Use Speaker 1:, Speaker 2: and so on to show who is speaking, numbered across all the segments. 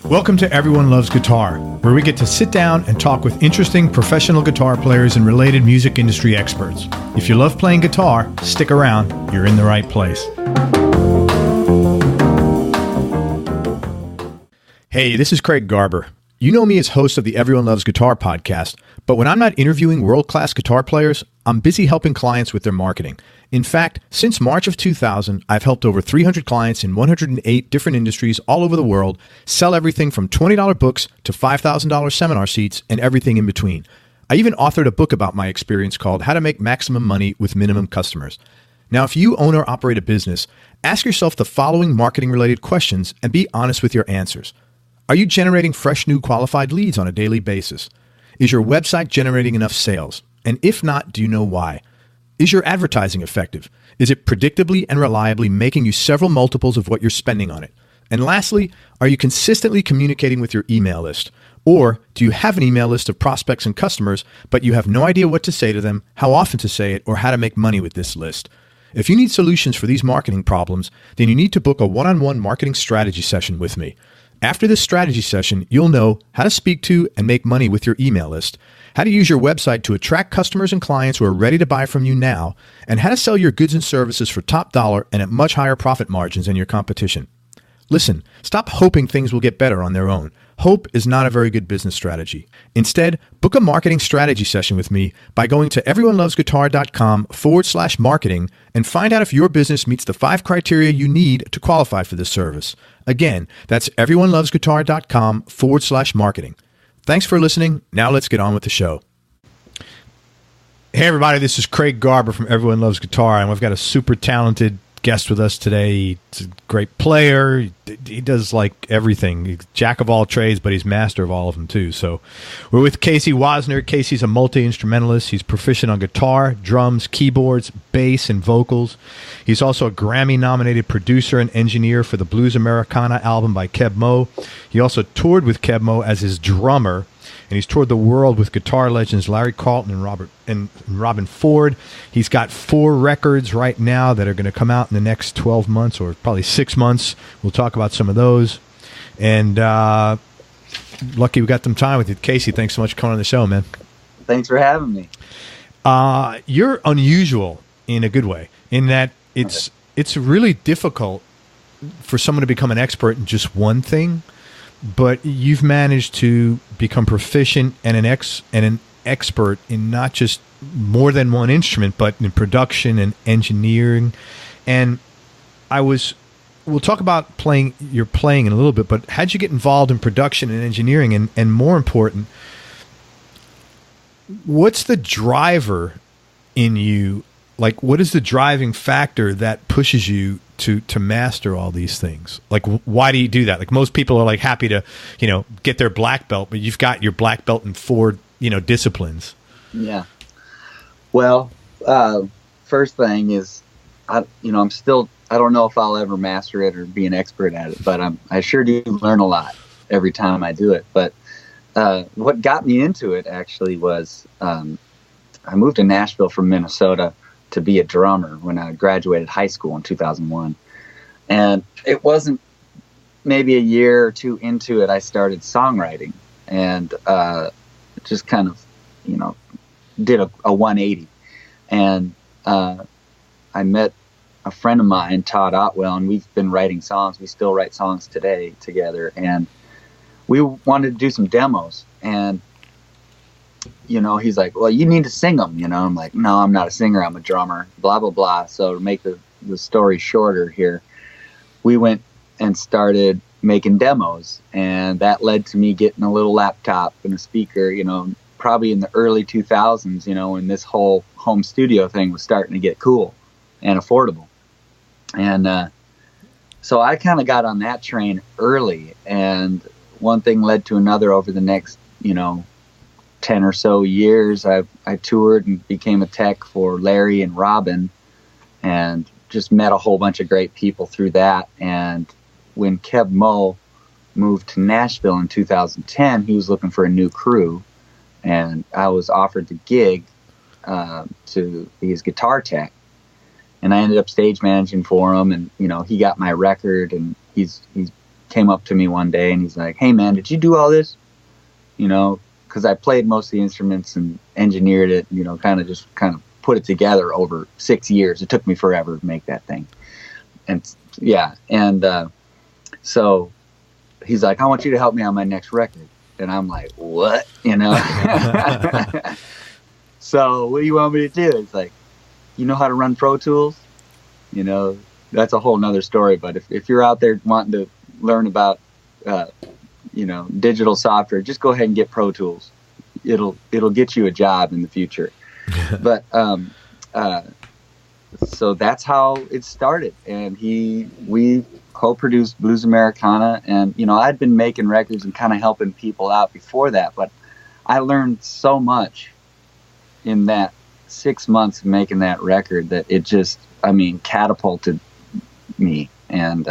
Speaker 1: Welcome to Everyone Loves Guitar, where we get to sit down and talk with interesting professional guitar players and related music industry experts. If you love playing guitar, stick around. You're in the right place. Hey, this is Craig Garber. You know me as host of the Everyone Loves Guitar podcast, but when I'm not interviewing world-class guitar players, I'm busy helping clients with their marketing. In fact, since March of 2000, I've helped over 300 clients in 108 different industries all over the world sell everything from $20 books to $5,000 seminar seats and everything in between. I even authored a book about my experience called How to Make Maximum Money with Minimum Customers. Now, if you own or operate a business, ask yourself the following marketing-related questions and be honest with your answers. Are you generating fresh new qualified leads on a daily basis? Is your website generating enough sales? And if not, do you know why? Is your advertising effective? Is it predictably and reliably making you several multiples of what you're spending on it? And lastly, are you consistently communicating with your email list? Or do you have an email list of prospects and customers, but you have no idea what to say to them, how often to say it, or how to make money with this list? If you need solutions for these marketing problems, then you need to book a one-on-one marketing strategy session with me. After this strategy session, you'll know how to speak to and make money with your email list, how to use your website to attract customers and clients who are ready to buy from you now, and how to sell your goods and services for top dollar and at much higher profit margins than your competition. Listen, stop hoping things will get better on their own. Hope is not a very good business strategy. Instead, book a marketing strategy session with me by going to everyonelovesguitar.com/marketing and find out if your business meets the 5 criteria you need to qualify for this service. Again, that's everyonelovesguitar.com/marketing. Thanks for listening. Now let's get on with the show. Hey everybody, this is Craig Garber from Everyone Loves Guitar, and we've got a super talented guest with us today. He's a great player. He does like everything. He's jack of all trades, but he's master of all of them too. So we're with Casey Wasner. Casey's a multi-instrumentalist. He's proficient on guitar, drums, keyboards, bass, and vocals. He's also a Grammy-nominated producer and engineer for the Blues Americana album by Keb Mo. He also toured with Keb Mo as his drummer, and he's toured the world with guitar legends Larry Carlton and Robben Ford. He's got 4 records right now that are going to come out in the next 12 months or probably 6 months. We'll talk about some of those. And lucky we got some time with you. Casey, thanks so much for coming on the show, man.
Speaker 2: Thanks for having me.
Speaker 1: You're unusual in a good way, in that it's really difficult for someone to become an expert in just one thing. But you've managed to become proficient and an expert in not just more than one instrument, but in production and engineering. And we'll talk about your playing in a little bit, but how'd you get involved in production and engineering? And more important, what's the driver in you? Like, what is the driving factor that pushes you to master all these things? Like, why do you do that? Like, most people are like happy to, get their black belt, but you've got your black belt in 4, disciplines. Yeah.
Speaker 2: Well, first thing is, I don't know if I'll ever master it or be an expert at it, but I sure do learn a lot every time I do it. But what got me into it actually was I moved to Nashville from Minnesota to be a drummer when I graduated high school in 2001. And it wasn't maybe a year or 2 into it, I started songwriting and just kind of, did a 180. And I met a friend of mine, Todd Otwell, and we've been writing songs. We still write songs today together. And we wanted to do some demos. And he's like, well, you need to sing them, I'm like, no, I'm not a singer, I'm a drummer, blah, blah, blah. So to make the story shorter here, we went and started making demos, and that led to me getting a little laptop and a speaker, probably in the early 2000s, when this whole home studio thing was starting to get cool and affordable. And so I kind of got on that train early, and one thing led to another over the next, 10 or so years. I toured and became a tech for Larry and Robben, and just met a whole bunch of great people through that. And when Keb Mo moved to Nashville in 2010, he was looking for a new crew, and I was offered the gig to be his guitar tech. And I ended up stage managing for him, and he got my record, and he's came up to me one day and he's like, "Hey man, did you do all this?" You know, because I played most of the instruments and engineered it, you know, kind of put it together over 6 years. It took me forever to make that thing. And yeah. And so he's like, "I want you to help me on my next record." And I'm like, "What?" You know? So what do you want me to do? It's like, "You know how to run Pro Tools?" You know, that's a whole nother story. But if you're out there wanting to learn about, you know, digital software, just go ahead and get Pro Tools. It'll get you a job in the future. But so that's how it started. And we co-produced Blues Americana, and you know, I'd been making records and kind of helping people out before that, but I learned so much in that 6 months of making that record that it just, I mean, catapulted me. And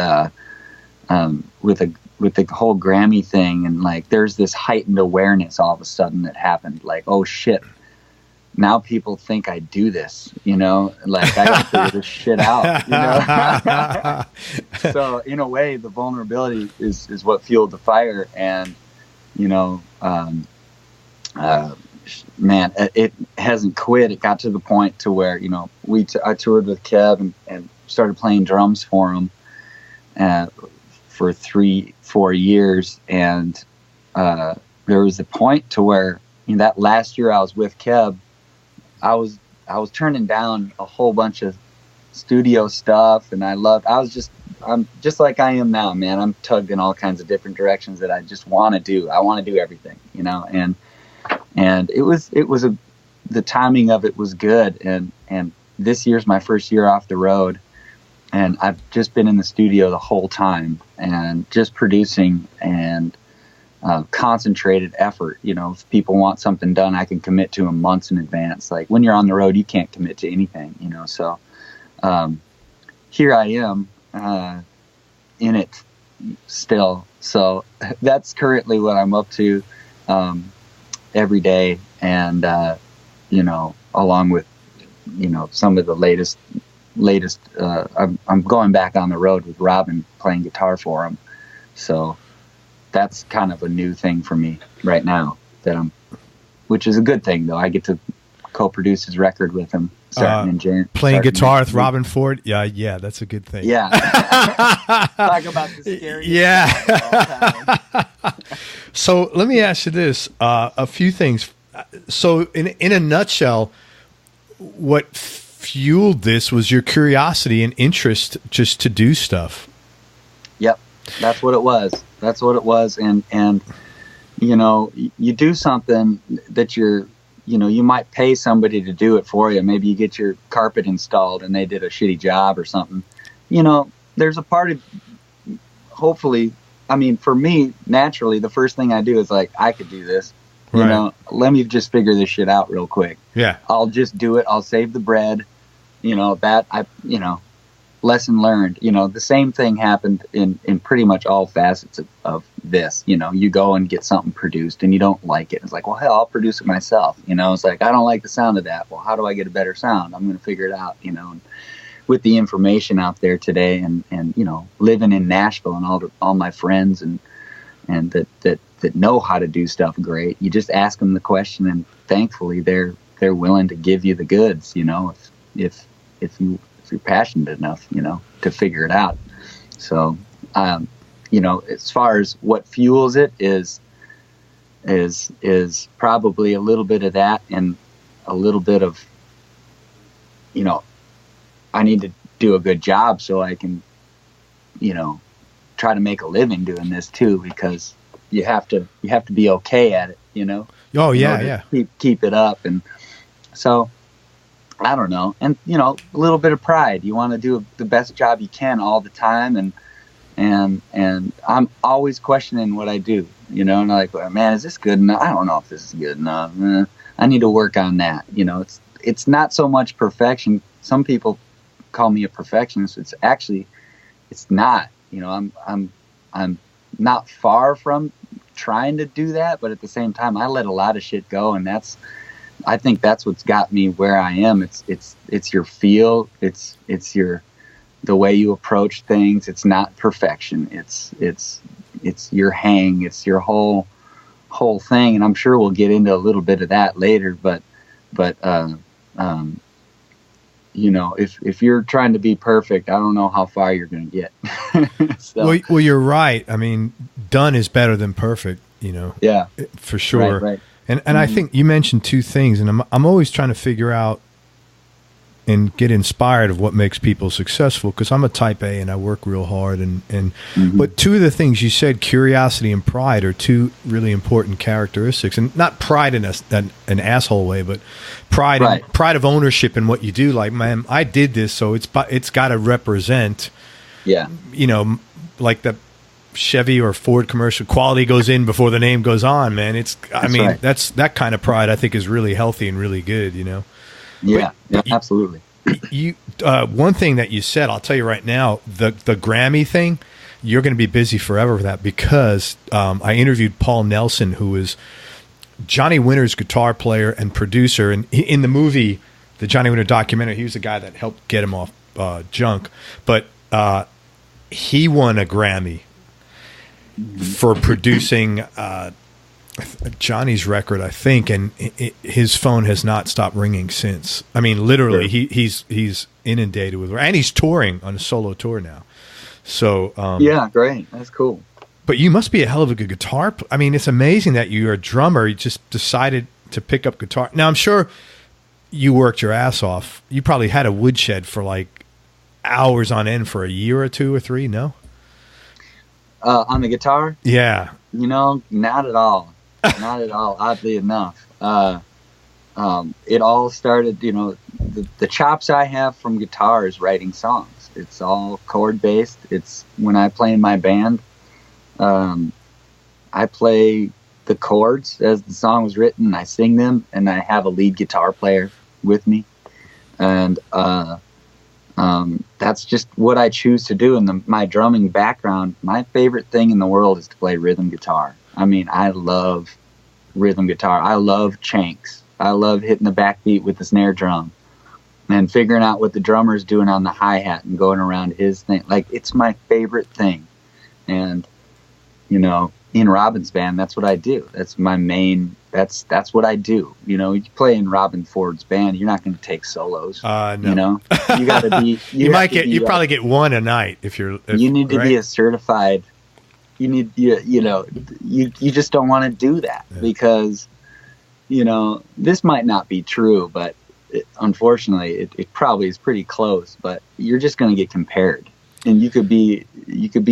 Speaker 2: with the whole Grammy thing, and like there's this heightened awareness all of a sudden that happened, like, oh shit, now people think I do this, you know, like I gotta figure this shit out, you know. So in a way, the vulnerability is what fueled the fire. And you know, man, it hasn't quit. It got to the point to where, you know, I toured with Keb and started playing drums for him for 3-4 years. And there was a point to where, you know, that last year I was with Keb, I was turning down a whole bunch of studio stuff, and I'm just like I am now, man. I'm tugged in all kinds of different directions that I just want to do. I want to do everything, you know, and it was the timing of it was good. And this year's my first year off the road, and I've just been in the studio the whole time and just producing and concentrated effort. You know, if people want something done, I can commit to them months in advance. Like when you're on the road, you can't commit to anything, you know. So here I am in it still. So that's currently what I'm up to every day. And you know, along with, you know, some of the latest I'm going back on the road with Robben, playing guitar for him. So that's kind of a new thing for me right now, which is a good thing though. I get to co-produce his record with him starting in January.
Speaker 1: Playing guitar with Robben Ford. Yeah, that's a good thing.
Speaker 2: Yeah. Talk about the scary.
Speaker 1: Yeah. So let me ask you this, a few things. So in a nutshell, what fueled this was your curiosity and interest just to do stuff.
Speaker 2: Yep. That's what it was. And, you know, you do something that you might pay somebody to do it for you. Maybe you get your carpet installed and they did a shitty job or something. You know, there's a part of, hopefully, I mean, for me, naturally, the first thing I do is like, I could do this. You
Speaker 1: right.
Speaker 2: know, let me just figure this shit out real quick.
Speaker 1: Yeah.
Speaker 2: I'll just do it. I'll save the bread. You know, lesson learned. You know, the same thing happened in pretty much all facets of this. You know, you go and get something produced and you don't like it. It's like, well, hell, I'll produce it myself. You know, it's like, I don't like the sound of that. Well, how do I get a better sound? I'm going to figure it out, you know. And with the information out there today and you know, living in Nashville and all my friends and that know how to do stuff great, you just ask them the question, and thankfully they're willing to give you the goods, you know, if you're passionate enough, you know, to figure it out. So, you know, as far as what fuels it is probably a little bit of that and a little bit of, you know, I need to do a good job so I can, you know, try to make a living doing this too, because you have to be okay at it, you know.
Speaker 1: Oh yeah, yeah.
Speaker 2: Keep it up. And so I don't know. And, you know, a little bit of pride. You want to do the best job you can all the time. And I'm always questioning what I do, you know, and I'm like, well, man, is this good enough? I don't know if this is good enough. I need to work on that. You know, it's not so much perfection. Some people call me a perfectionist. It's not, you know, I'm not far from trying to do that, but at the same time, I let a lot of shit go. And I think that's what's got me where I am. It's your feel. It's your the way you approach things. It's not perfection. It's your hang. It's your whole thing. And I'm sure we'll get into a little bit of that later. But you know, if you're trying to be perfect, I don't know how far you're going to get. So,
Speaker 1: well, you're right. I mean, done is better than perfect. You know.
Speaker 2: Yeah.
Speaker 1: For sure.
Speaker 2: Right.
Speaker 1: And I think you mentioned two things, and I'm always trying to figure out and get inspired of what makes people successful, because I'm a type A and I work real hard. But two of the things you said, curiosity and pride, are two really important characteristics, and not pride in an asshole way, but pride of ownership in what you do. Like, man, I did this, so it's got to represent, you know, like the Chevy or Ford commercial, quality goes in before the name goes on, man. That's that kind of pride, I think, is really healthy and really good, you know?
Speaker 2: Yeah, absolutely.
Speaker 1: You one thing that you said, I'll tell you right now, the Grammy thing, you're going to be busy forever with that, because I interviewed Paul Nelson, who is Johnny Winter's guitar player and producer, and in the movie, the Johnny Winter documentary, he was the guy that helped get him off junk, but he won a Grammy for producing Johnny's record, I think, and his phone has not stopped ringing since. I mean, literally, he's inundated with, and he's touring on a solo tour now. So
Speaker 2: yeah, great, that's cool.
Speaker 1: But you must be a hell of a good guitar. I mean, it's amazing that you're a drummer. You just decided to pick up guitar. Now, I'm sure you worked your ass off. You probably had a woodshed for like hours on end for a year or two or three. No,
Speaker 2: on the guitar,
Speaker 1: yeah,
Speaker 2: you know, not at all. Not at all, oddly enough. It all started, you know, the chops I have from guitar is writing songs. It's all chord based. It's when I play in my band, I play the chords as the song was written. I sing them, and I have a lead guitar player with me. And that's just what I choose to do. In my drumming background, my favorite thing in the world is to play rhythm guitar. I mean, I love rhythm guitar. I love chanks. I love hitting the backbeat with the snare drum and figuring out what the drummer's doing on the hi-hat and going around his thing. Like, it's my favorite thing. And, you know, in Robben's band, that's what I do. That's my main, that's what I do. You know, you play in Robben Ford's band, you're not going to take solos.
Speaker 1: No.
Speaker 2: You know, you got to be,
Speaker 1: you probably get one a night you
Speaker 2: need to be a certified. You need, you know, you just don't want to do that, because, you know, this might not be true, but unfortunately it probably is pretty close, but you're just going to get compared, and you could be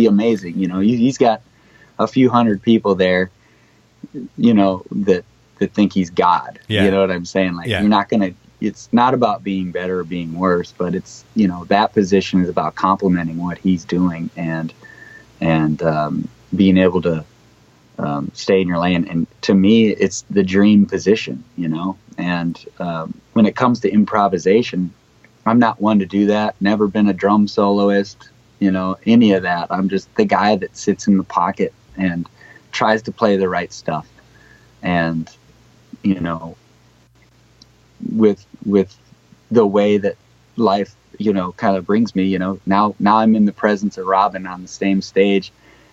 Speaker 2: amazing. You know, he's got a few hundred people there, you know, that think he's God. You know what I'm saying? Like, you're not going to, it's not about being better or being worse, but it's, you know, that position is about complimenting what he's doing and being able to stay in your lane. And to me, it's the dream position, you know. And when it comes to improvisation, I'm not one to do that. Never been a drum soloist, you know, any of that. I'm just the guy that sits in the pocket and tries to play the right stuff. And, you know, with the way that life, you know, kind of brings me, you know, now I'm in the presence of Robben on the same stage,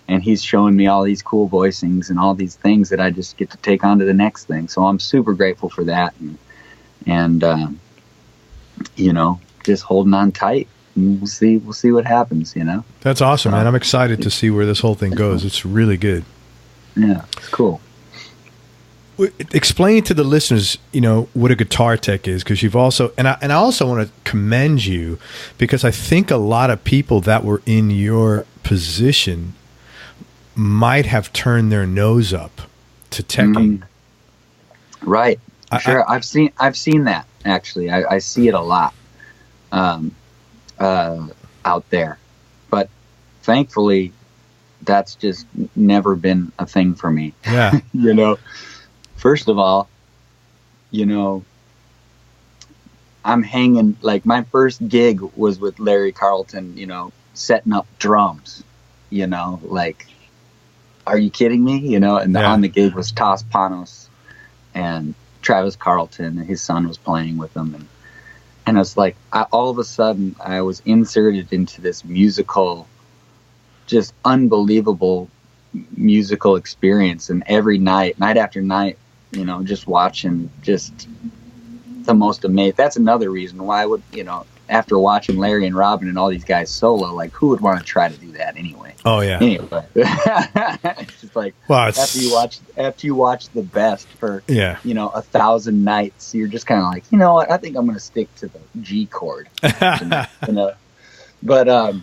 Speaker 2: and he's showing me all these cool voicings and all these things that I just get to take on to the next thing. So I'm super grateful for that. And you know, just holding on tight. And we'll see what happens, you know?
Speaker 1: That's awesome, man. I'm excited to see where this whole thing goes. It's really good.
Speaker 2: Yeah, it's cool.
Speaker 1: Explain to the listeners, you know, what a guitar tech is, because you've also, and I also want to commend you, because I think a lot of people that were in your position might have turned their nose up to teching.
Speaker 2: Right. Sure. I've seen that, actually. I see it a lot out there, but thankfully that's just never been a thing for me.
Speaker 1: Yeah.
Speaker 2: You know, first of all, you know, I'm hanging, like, my first gig was with Larry Carlton, you know, setting up drums, you know, like, are you kidding me? You know, and on the gig was Toss Panos and Travis Carlton, and his son was playing with them. And it's like, all of a sudden I was inserted into this musical, just unbelievable musical experience. And every night after night, you know, just watching just the most amazing. That's another reason why I would, you know, after watching Larry and Robben and all these guys solo, like, who would want to try to do that anyway?
Speaker 1: Oh yeah.
Speaker 2: Anyway, it's just like,
Speaker 1: well,
Speaker 2: after you watch the best for,
Speaker 1: yeah,
Speaker 2: you know, 1,000 nights, you're just kind of like, you know what? I think I'm going to stick to the G chord. You know? But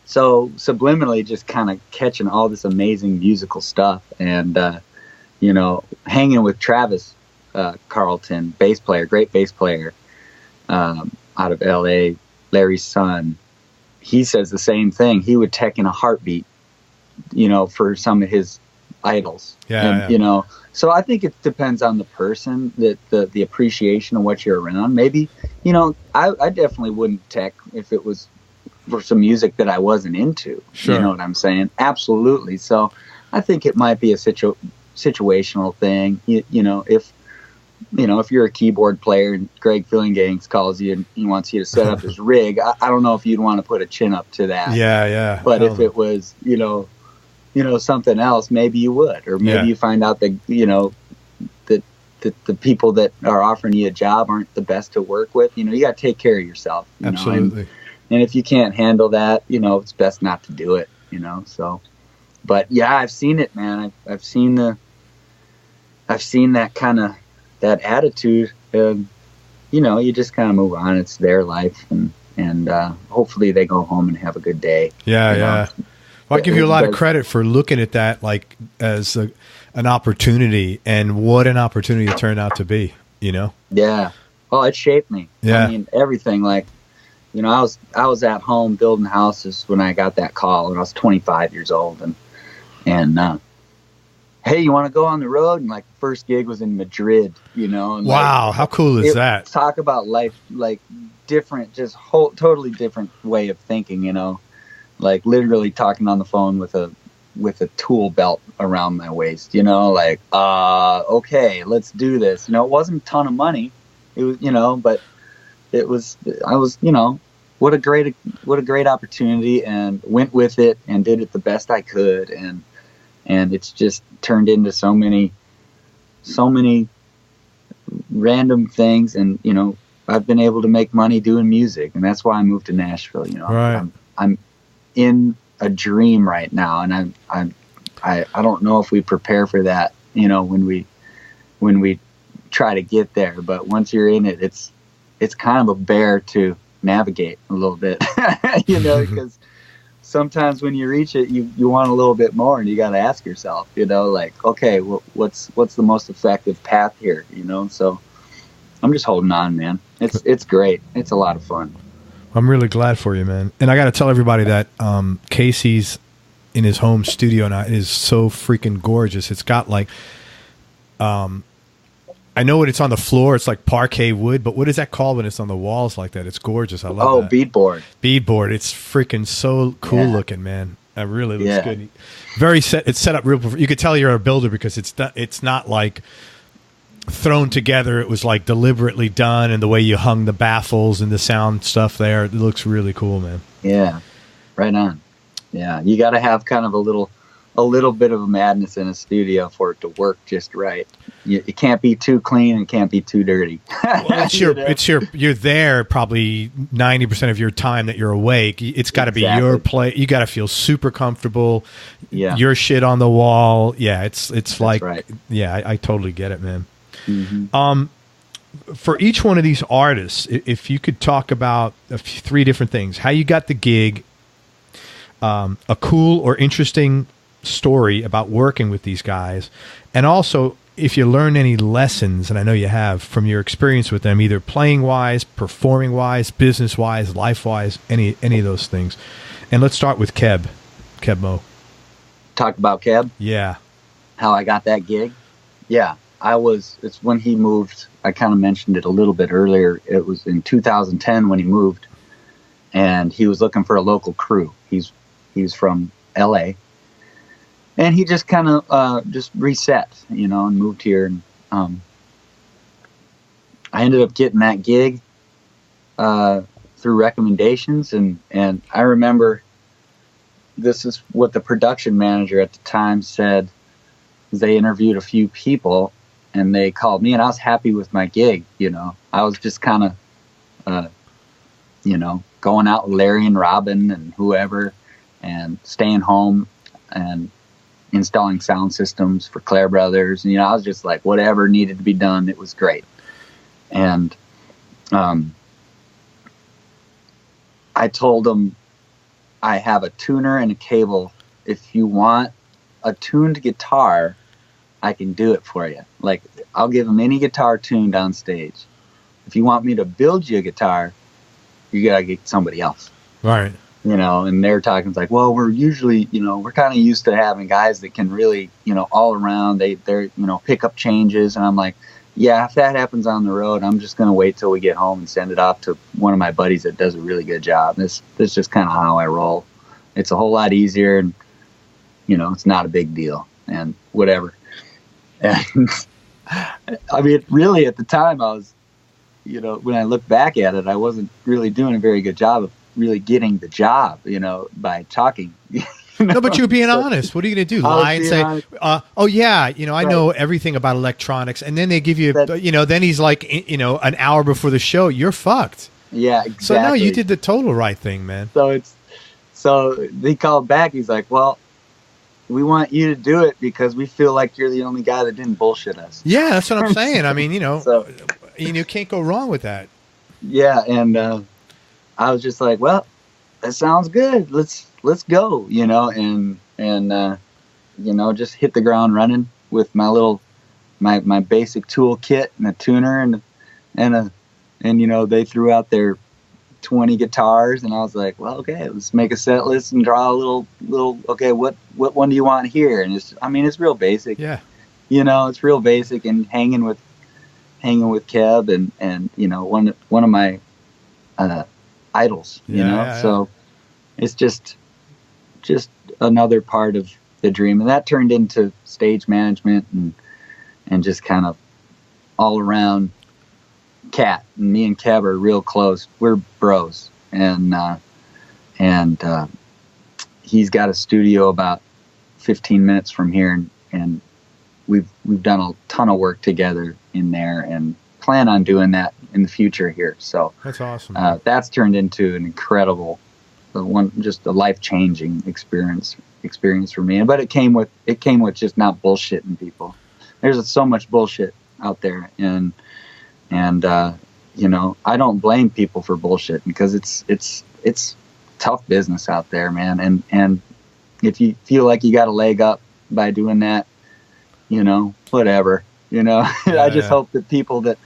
Speaker 2: so subliminally, just kind of catching all this amazing musical stuff, and you know, hanging with Travis Carlton, bass player, great bass player. Out of LA, Larry's son, he says the same thing. He would tech in a heartbeat, you know, for some of his idols.
Speaker 1: Yeah.
Speaker 2: You know, so I think it depends on the person, that the appreciation of what you're around. Maybe, you know, I definitely wouldn't tech if it was for some music that I wasn't into.
Speaker 1: Sure.
Speaker 2: You know what I'm saying? Absolutely. So I think it might be a situational thing. You know, if you're a keyboard player and Greg Fillingangs calls you and he wants you to set up his rig, I don't know if you'd want to put a chin up to that.
Speaker 1: Yeah.
Speaker 2: But if it was, you know, something else, maybe you would, or maybe you find out that, you know, that the people that are offering you a job aren't the best to work with. You know, you got to take care of yourself.
Speaker 1: Absolutely.
Speaker 2: And if you can't handle that, you know, it's best not to do it, you know, so. But yeah, I've seen it, man. I've seen that kind of, that attitude, and you know, you just kind of move on. It's their life, and hopefully they go home and have a good day.
Speaker 1: Yeah. Well, I give you a lot of credit for looking at that like as an opportunity, and what an opportunity it turned out to be. You know. Yeah.
Speaker 2: Well, it shaped me.
Speaker 1: Yeah.
Speaker 2: I mean, everything. Like, you know, I was at home building houses when I got that call, and I was 25 years old, and hey, you want to go on the road? And like, the first gig was in Madrid, you know. And
Speaker 1: wow,
Speaker 2: like,
Speaker 1: how cool is that?
Speaker 2: Talk about life, like different, just totally different way of thinking, you know. Like literally talking on the phone with a tool belt around my waist, you know. Like, okay, let's do this. You know, it wasn't a ton of money, it was, you know, but it was. I was, you know, what a great opportunity, and went with it and did it the best I could, and it's just turned into so many random things. And, you know, I've been able to make money doing music, and that's why I moved to Nashville. You know,
Speaker 1: right.
Speaker 2: I'm in a dream right now, and I don't know if we prepare for that, you know, when we try to get there. But once you're in it, it's kind of a bear to navigate a little bit, you know, because sometimes when you reach it, you want a little bit more, and you got to ask yourself, you know, like, okay, what's the most effective path here, you know? So I'm just holding on, man. It's great. It's a lot of fun.
Speaker 1: I'm really glad for you, man. And I got to tell everybody that Casey's in his home studio now is so freaking gorgeous. It's got like, I know when it's on the floor, it's like parquet wood, but what is that called when it's on the walls like that? It's gorgeous. I love that.
Speaker 2: Beadboard. Beadboard.
Speaker 1: It's freaking so cool looking, man. It really looks good. It's set up real. You could tell you're a builder because it's not like thrown together. It was like deliberately done, and the way you hung the baffles and the sound stuff there, it looks really cool, man.
Speaker 2: Yeah, right on. Yeah, you got to have kind of a little bit of a madness in a studio for it to work just right. It can't be too clean and can't be too dirty.
Speaker 1: Well, you're there probably 90% of your time that you're awake. It's got to be your play. You got to feel super comfortable.
Speaker 2: Yeah.
Speaker 1: Your shit on the wall. Yeah. It's like,
Speaker 2: right.
Speaker 1: Yeah, I totally get it, man.
Speaker 2: Mm-hmm.
Speaker 1: For each one of these artists, if you could talk about 3 different things: how you got the gig, a cool or interesting story about working with these guys, and also if you learn any lessons, and I know you have, from your experience with them, either playing wise, performing wise, business wise, life wise, any of those things. And let's start with Keb Mo.
Speaker 2: Talk about Keb?
Speaker 1: Yeah.
Speaker 2: How I got that gig? Yeah. It's when he moved. I kind of mentioned it a little bit earlier. It was in 2010 when he moved, and he was looking for a local crew. He's from LA, and he just kind of just reset, you know, and moved here. And I ended up getting that gig, through recommendations, and I remember this is what the production manager at the time said. They interviewed a few people, and they called me, and I was happy with my gig. I was just kind of, going out with Larry and Robben and whoever, and staying home and installing sound systems for Clare Brothers. And, I was just like, whatever needed to be done, it was great. And I told them, I have a tuner and a cable. If you want a tuned guitar, I can do it for you. Like, I'll give them any guitar tuned on stage. If you want me to build you a guitar, you gotta get somebody else.
Speaker 1: Right.
Speaker 2: And they're talking like, well, we're usually, we're kind of used to having guys that can really, all around, they're pick up changes. And I'm like, yeah, if that happens on the road, I'm just going to wait till we get home and send it off to one of my buddies that does a really good job. This is just kind of how I roll. It's a whole lot easier, and, it's not a big deal and whatever. And I mean, really at the time I was, when I look back at it, I wasn't really doing a very good job of really getting the job, by talking.
Speaker 1: No, but you're being honest. What are you going to do? Lie and say, oh, yeah, I know everything about electronics. And then they give you, then he's like, an hour before the show, you're fucked.
Speaker 2: Yeah, exactly.
Speaker 1: So, no, you did the total right thing, man.
Speaker 2: So they called back. He's like, well, we want you to do it because we feel like you're the only guy that didn't bullshit us.
Speaker 1: Yeah, that's what I'm saying. I mean, you can't go wrong with that.
Speaker 2: Yeah, and I was just like, well, that sounds good. Let's go, and just hit the ground running with my little my basic tool kit and a tuner and they threw out their 20 guitars, and I was like, well, okay, let's make a set list and draw a little okay, what one do you want here? And it's real basic. Yeah. It's real basic, and hanging with Keb and one of my idols, so it's just another part of the dream. And that turned into stage management and just kind of all around cat. And me and Keb are real close. We're bros. And he's got a studio about 15 minutes from here, and we've done a ton of work together in there and plan on doing that in the future here. So
Speaker 1: that's awesome.
Speaker 2: That's turned into an incredible just a life-changing experience for me. But it came with just not bullshitting people. There's so much bullshit out there, and I don't blame people for bullshit, because it's tough business out there, man. And if you feel like you got a leg up by doing that, whatever, I just hope that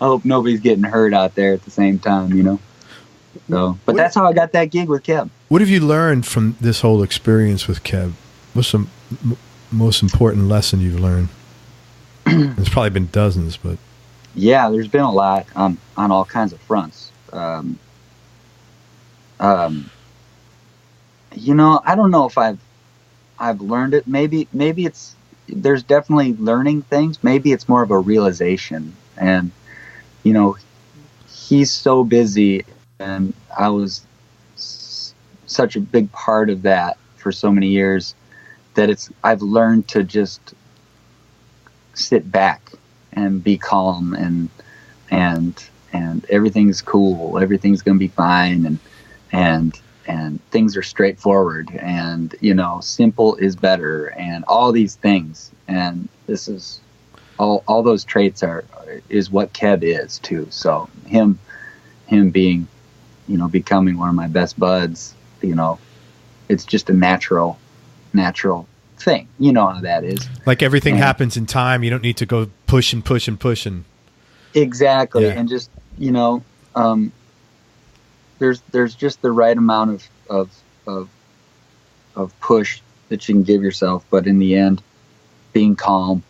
Speaker 2: I hope nobody's getting hurt out there at the same time, So, but that's how I got that gig with Keb.
Speaker 1: What have you learned from this whole experience with Keb? What's the most important lesson you've learned? There's probably been dozens, but
Speaker 2: yeah, there's been a lot on all kinds of fronts. I don't know if I've learned it. Maybe there's definitely learning things. Maybe it's more of a realization, and he's so busy. And I was such a big part of that for so many years that I've learned to just sit back and be calm and everything's cool. Everything's going to be fine. And things are straightforward, and, simple is better, and all these things. And this is all those traits is what Keb is too. So him being, becoming one of my best buds, it's just a natural thing. You know how that is.
Speaker 1: Like everything happens in time. You don't need to go push and push and push. And
Speaker 2: exactly. Yeah. And just, there's just the right amount of push that you can give yourself. But in the end, being calm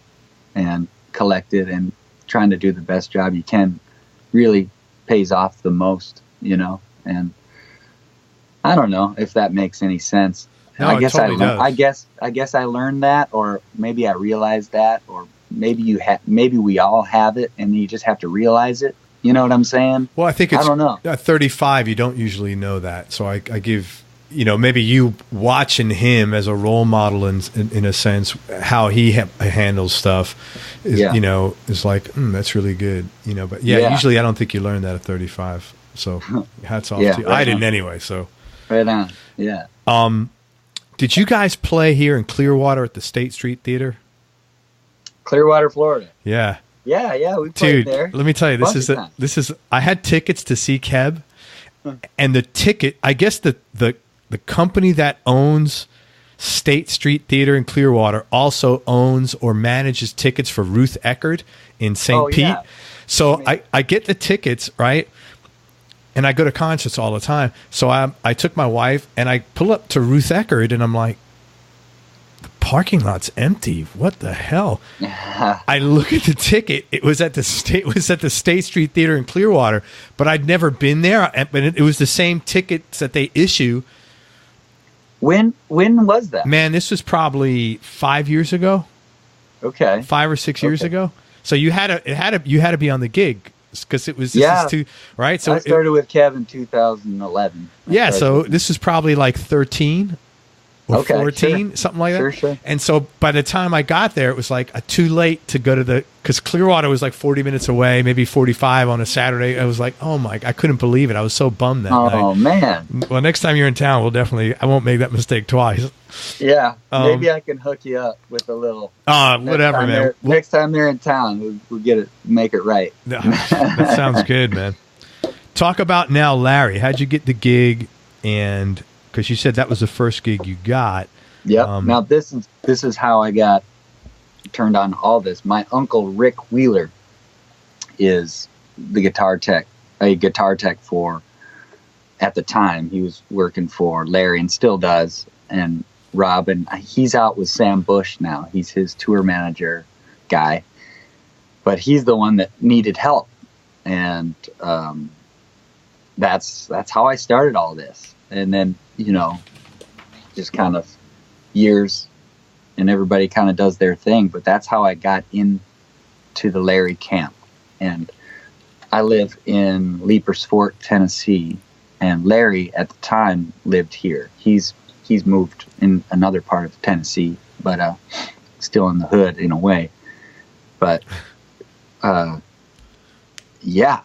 Speaker 2: and collected and trying to do the best job you can really pays off the most, and I don't know if that makes any sense.
Speaker 1: No,
Speaker 2: I guess
Speaker 1: it totally does.
Speaker 2: I guess I learned that, or maybe I realized that, or maybe we all have it and you just have to realize it. You know what I'm saying?
Speaker 1: Well, I think it's,
Speaker 2: I don't know.
Speaker 1: At 35, you don't usually know that. So I give, maybe you watching him as a role model in a sense, how he handles stuff is, is like, that's really good, but usually I don't think you learn that at 35. So hats off to you. I didn't anyway. So
Speaker 2: right on. Yeah.
Speaker 1: Did you guys play here in Clearwater at the State Street Theater?
Speaker 2: Clearwater, Florida.
Speaker 1: Yeah.
Speaker 2: Yeah, we played there.
Speaker 1: Let me tell you, this is I had tickets to see Keb, and the ticket, I guess the company that owns State Street Theater in Clearwater also owns or manages tickets for Ruth Eckerd in St. Pete. Yeah. So I get the tickets, right? And I go to concerts all the time. So I took my wife and I pull up to Ruth Eckerd and I'm like, the parking lot's empty. What the hell? I look at the ticket. It was at the State Street Theater in Clearwater, but I'd never been there. But it was the same tickets that they issue.
Speaker 2: When was that?
Speaker 1: Man, this was probably 5 years ago.
Speaker 2: Okay.
Speaker 1: 5 or 6 years ago. So you had to be on the gig. Because it was right. So
Speaker 2: I started with Keb in 2011.
Speaker 1: Yeah, so this is probably like 13 or 14, something like that.
Speaker 2: Sure.
Speaker 1: And so by the time I got there, it was like too late to go to because Clearwater was like 40 minutes away, maybe 45 on a Saturday. I was like, oh my, I couldn't believe it. I was so bummed that night.
Speaker 2: Oh man.
Speaker 1: Well, next time you're in town, I won't make that mistake twice.
Speaker 2: Yeah, maybe I can hook you up with a little.
Speaker 1: Whatever, man.
Speaker 2: Next time they're in town, we'll make it right.
Speaker 1: That sounds good, man. Talk about now, Larry. How'd you get the gig? And because you said that was the first gig you got.
Speaker 2: Yep. Now this is how I got turned on all this. My uncle Rick Wheeler is the guitar tech for. At the time, he was working for Larry and still does, and Robben. He's out with Sam Bush now. He's his tour manager guy, but he's the one that needed help, and that's how I started all this. And then just kind of years, and everybody kind of does their thing. But that's how I got into the Larry camp, and I live in Leapers Fork, Tennessee. And Larry at the time lived here. He's moved in another part of Tennessee, but still in the hood in a way. But yeah,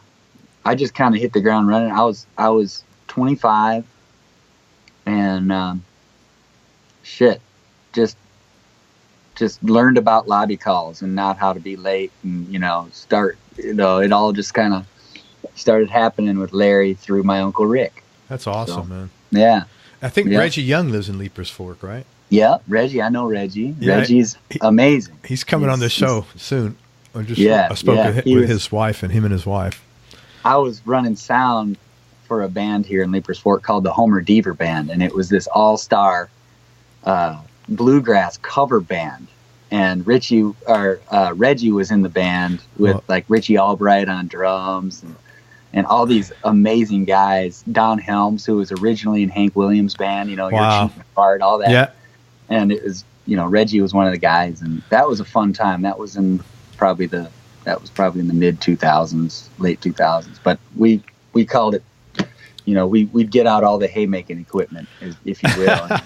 Speaker 2: I just kind of hit the ground running. I was 25, and just learned about lobby calls and not how to be late, and it all just kind of started happening with Larry through my Uncle Rick.
Speaker 1: That's awesome, man.
Speaker 2: Yeah.
Speaker 1: I think Reggie Young lives in Leapers Fork, right?
Speaker 2: Yeah, Reggie. I know Reggie. Yeah, Reggie's amazing.
Speaker 1: He's coming on the show soon. I spoke with his wife and him and his wife.
Speaker 2: I was running sound for a band here in Leapers Fork called the Homer Deaver Band, and it was this all-star bluegrass cover band. And Reggie was in the band with like Richie Albright on drums and all these amazing guys. Don Helms, who was originally in Hank Williams' band, You're Cheating Apart, all that. Yeah. And it was, Reggie was one of the guys, and that was a fun time. That was probably in the mid 2000s, late 2000s. But we called it, we'd get out all the haymaking equipment, if you will, and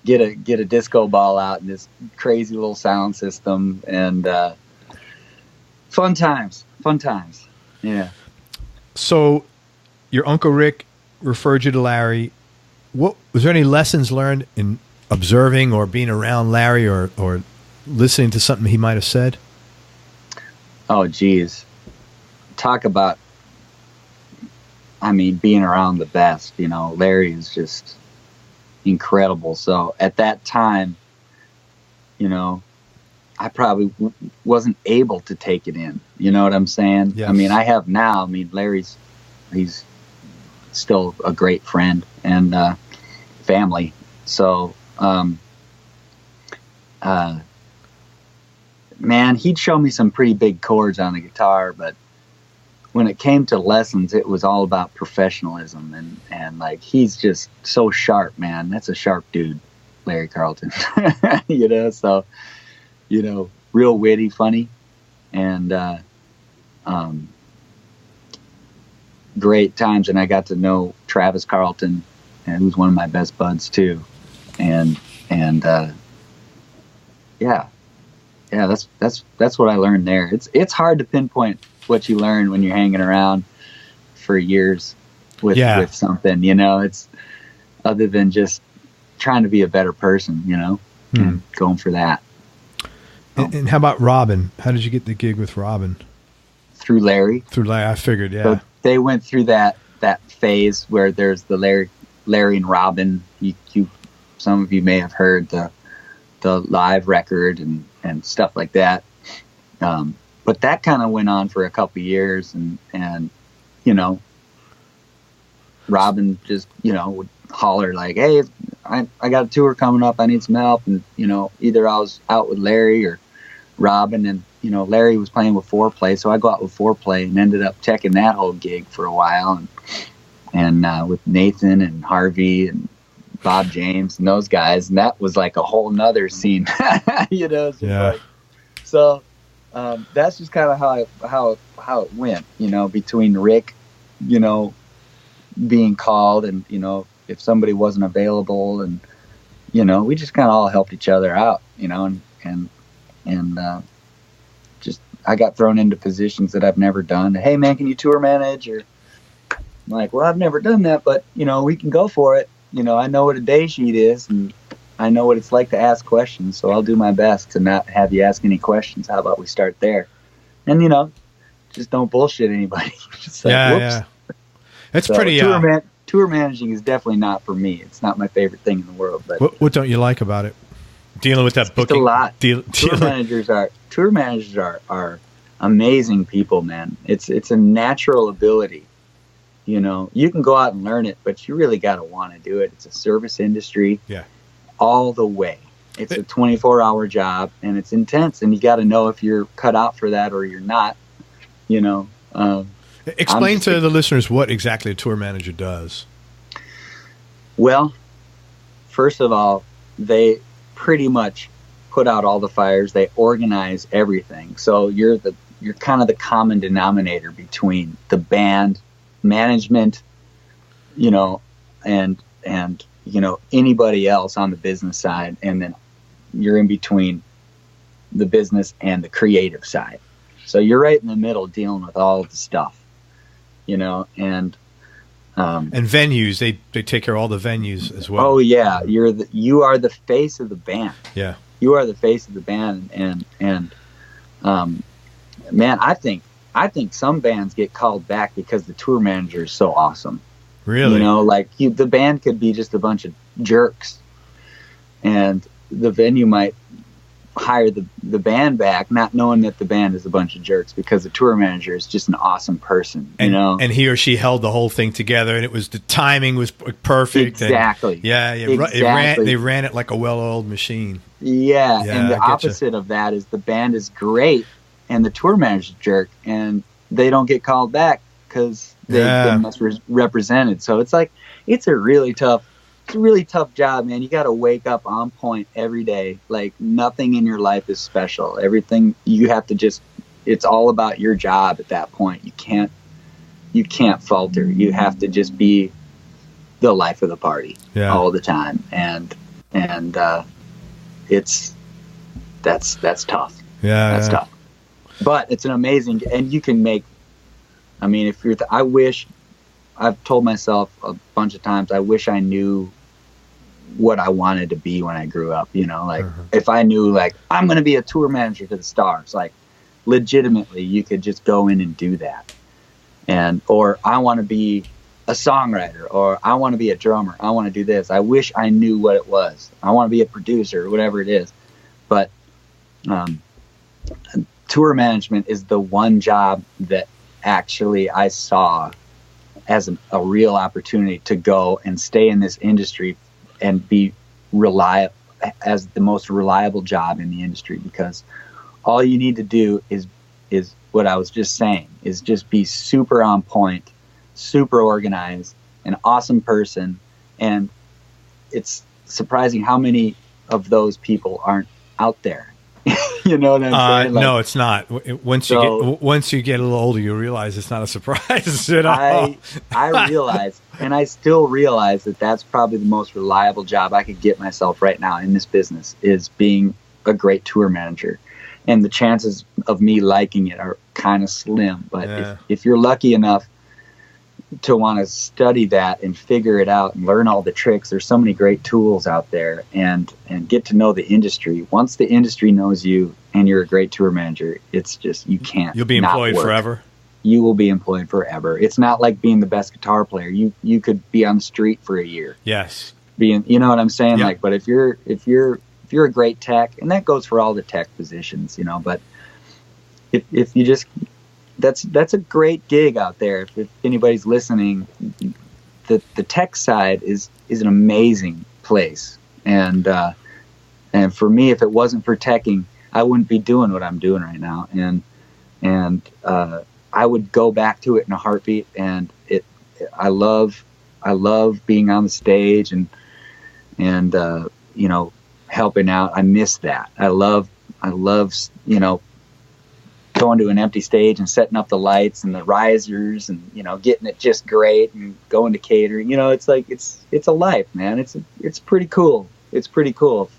Speaker 2: get a disco ball out and this crazy little sound system, and fun times. Yeah.
Speaker 1: So your Uncle Rick referred you to Larry. Was there any lessons learned in observing or being around Larry or listening to something he might have said?
Speaker 2: Oh, geez. Talk about, being around the best. Larry is just incredible. So at that time, I probably wasn't able to take it in. You know what I'm saying? Yes. I have now. Larry's, he's still a great friend and family. So, man, he'd show me some pretty big chords on the guitar, but when it came to lessons, it was all about professionalism, and like, he's just so sharp, man. That's a sharp dude, Larry Carlton. So, real witty, funny, and great times, and I got to know Travis Carlton, and who's one of my best buds too. And yeah, that's what I learned there. It's hard to pinpoint what you learn when you're hanging around for years with something, you know. It's other than just trying to be a better person, you know, and going for that.
Speaker 1: And how about Robben? How did you get the gig with Robben?
Speaker 2: Through Larry.
Speaker 1: I figured, yeah.
Speaker 2: So they went through that phase where there's the Larry and Robben. You some of you may have heard the live record and stuff like that. But that kind of went on for a couple of years, and you know, Robben just, you know, would holler like, hey, I got a tour coming up, I need some help. And, you know, either I was out with Larry or Robben, and, you know, Larry was playing with Foreplay, so I go out with Foreplay and ended up checking that whole gig for a while, and with Nathan and Harvey and Bob James and those guys, and that was like a whole nother scene. You know.
Speaker 1: Yeah.
Speaker 2: Like, so that's just kind of how it went, you know, between Rick, you know, being called, and, you know, if somebody wasn't available, and, you know, we just kind of all helped each other out, you know, and just, I got thrown into positions that I've never done. Hey man, can you tour manage? Or I'm like, well, I've never done that, but, you know, we can go for it. You know, I know what a day sheet is, and I know what it's like to ask questions, so I'll do my best to not have you ask any questions. How about we start there? And, you know, just don't bullshit anybody. Just like, whoops.
Speaker 1: Yeah. It's
Speaker 2: so
Speaker 1: pretty.
Speaker 2: Tour managing is definitely not for me. It's not my favorite thing in the world. But
Speaker 1: what don't you like about it? Dealing with that booking.
Speaker 2: A lot. Tour managers are amazing people, man. It's a natural ability. You know, you can go out and learn it, but you really got to want to do it. It's a service industry.
Speaker 1: Yeah. All
Speaker 2: the way. It's a 24-hour job, and it's intense, and you got to know if you're cut out for that or you're not. You know.
Speaker 1: Explain to the listeners what exactly a tour manager does.
Speaker 2: Well, first of all, they pretty much put out all the fires. They organize everything. So you're kind of the common denominator between the band management, you know, and you know, anybody else on the business side, and then you're in between the business and the creative side. So you're right in the middle dealing with all of the stuff. You know, and
Speaker 1: venues, they take care of all the venues as well.
Speaker 2: Oh yeah, you are the face of the band.
Speaker 1: Yeah,
Speaker 2: you are the face of the band, and man, I think some bands get called back because the tour manager is so awesome.
Speaker 1: Really,
Speaker 2: you know, like the band could be just a bunch of jerks, and the venue might hire the band back, not knowing that the band is a bunch of jerks, because the tour manager is just an awesome person, you know. And
Speaker 1: he or she held the whole thing together, and the timing was perfect.
Speaker 2: Exactly.
Speaker 1: And, exactly. They ran it like a well-oiled machine.
Speaker 2: Yeah, and the opposite of that is the band is great, and the tour manager's a jerk, and they don't get called back because they've been misrepresented. So it's like, it's a really tough job, man. You got to wake up on point every day. Like, nothing in your life is special. Everything you have to it's all about your job at that point. You can't falter. You have to just be the life of the party all the time. And that's tough.
Speaker 1: Yeah.
Speaker 2: That's tough. But it's an amazing, and you can make, I mean, I've told myself a bunch of times, I wish I knew what I wanted to be when I grew up, you know, like if I knew, like, I'm going to be a tour manager to the stars, like legitimately you could just go in and do that. Or I want to be a songwriter, or I want to be a drummer. I want to do this. I wish I knew what it was. I want to be a producer, whatever it is. But tour management is the one job that actually I saw as a real opportunity to go and stay in this industry and be reliable, as the most reliable job in the industry, because all you need to do is what I was just saying, is just be super on point, super organized, an awesome person. And it's surprising how many of those people aren't out there. You know what I'm saying?
Speaker 1: No, it's not. Once you get a little older, you realize it's not a surprise at all.
Speaker 2: I realize, and I still realize that that's probably the most reliable job I could get myself right now in this business, is being a great tour manager. And the chances of me liking it are kind of slim. But if you're lucky enough to want to study that and figure it out and learn all the tricks, there's so many great tools out there, and get to know the industry. Once the industry knows you and you're a great tour manager, it's just, you can't.
Speaker 1: You'll be employed forever.
Speaker 2: You will be employed forever. It's not like being the best guitar player. You could be on the street for a year.
Speaker 1: Yes.
Speaker 2: You know what I'm saying?
Speaker 1: Yep.
Speaker 2: Like, but if you're a great tech, and that goes for all the tech positions, you know, but if you just, that's a great gig out there. If anybody's listening, the tech side is an amazing place. And for me, if it wasn't for teching, I wouldn't be doing what I'm doing right now. And I would go back to it in a heartbeat. And I love being on the stage and you know, helping out. I miss that. I love, you know, going to an empty stage and setting up the lights and the risers and, you know, getting it just great and going to catering. You know, it's like, it's a life, man. It's pretty cool. It's pretty cool.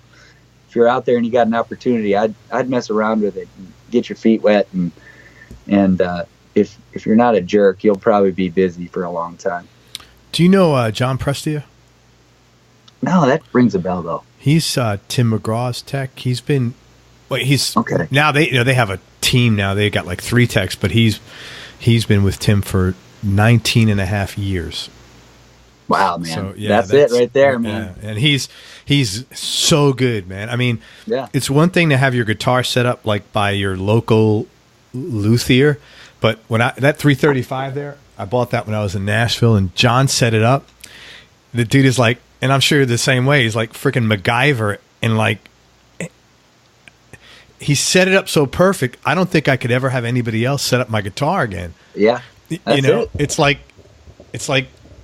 Speaker 2: If you're out there and you got an opportunity, I'd mess around with it and get your feet wet. And if you're not a jerk, you'll probably be busy for a long time.
Speaker 1: Do you know John Prestia?
Speaker 2: No, that rings a bell though.
Speaker 1: He's Tim McGraw's tech. He's been, he's
Speaker 2: okay.
Speaker 1: Now they have a team now. They got like 3 techs, but he's been with Tim for 19 and a half years.
Speaker 2: Wow, man.
Speaker 1: So, yeah,
Speaker 2: that's it right there, man.
Speaker 1: Yeah. And he's so good, man. I mean,
Speaker 2: yeah.
Speaker 1: It's one thing to have your guitar set up like by your local luthier, but when that 335 there, I bought that when I was in Nashville, and John set it up. The dude is like, and I'm sure you're the same way, he's like freaking MacGyver, and like he set it up so perfect. I don't think I could ever have anybody else set up my guitar again.
Speaker 2: Yeah.
Speaker 1: You know, it's like,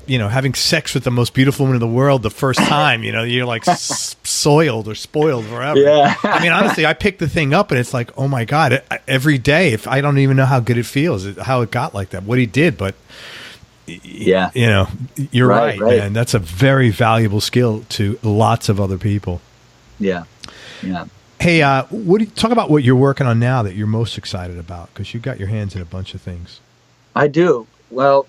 Speaker 1: you know, having sex with the most beautiful woman in the world the first time, you know, you're like soiled or spoiled forever.
Speaker 2: Yeah.
Speaker 1: I mean, honestly, I picked the thing up and it's like, oh my God, every day, if I don't even know how good it feels, how it got like that, what he did, but
Speaker 2: yeah,
Speaker 1: you know, you're right, man. That's a very valuable skill to lots of other people.
Speaker 2: Yeah. Yeah.
Speaker 1: Hey, talk about what you're working on now that you're most excited about, because you've got your hands in a bunch of things.
Speaker 2: I do. Well,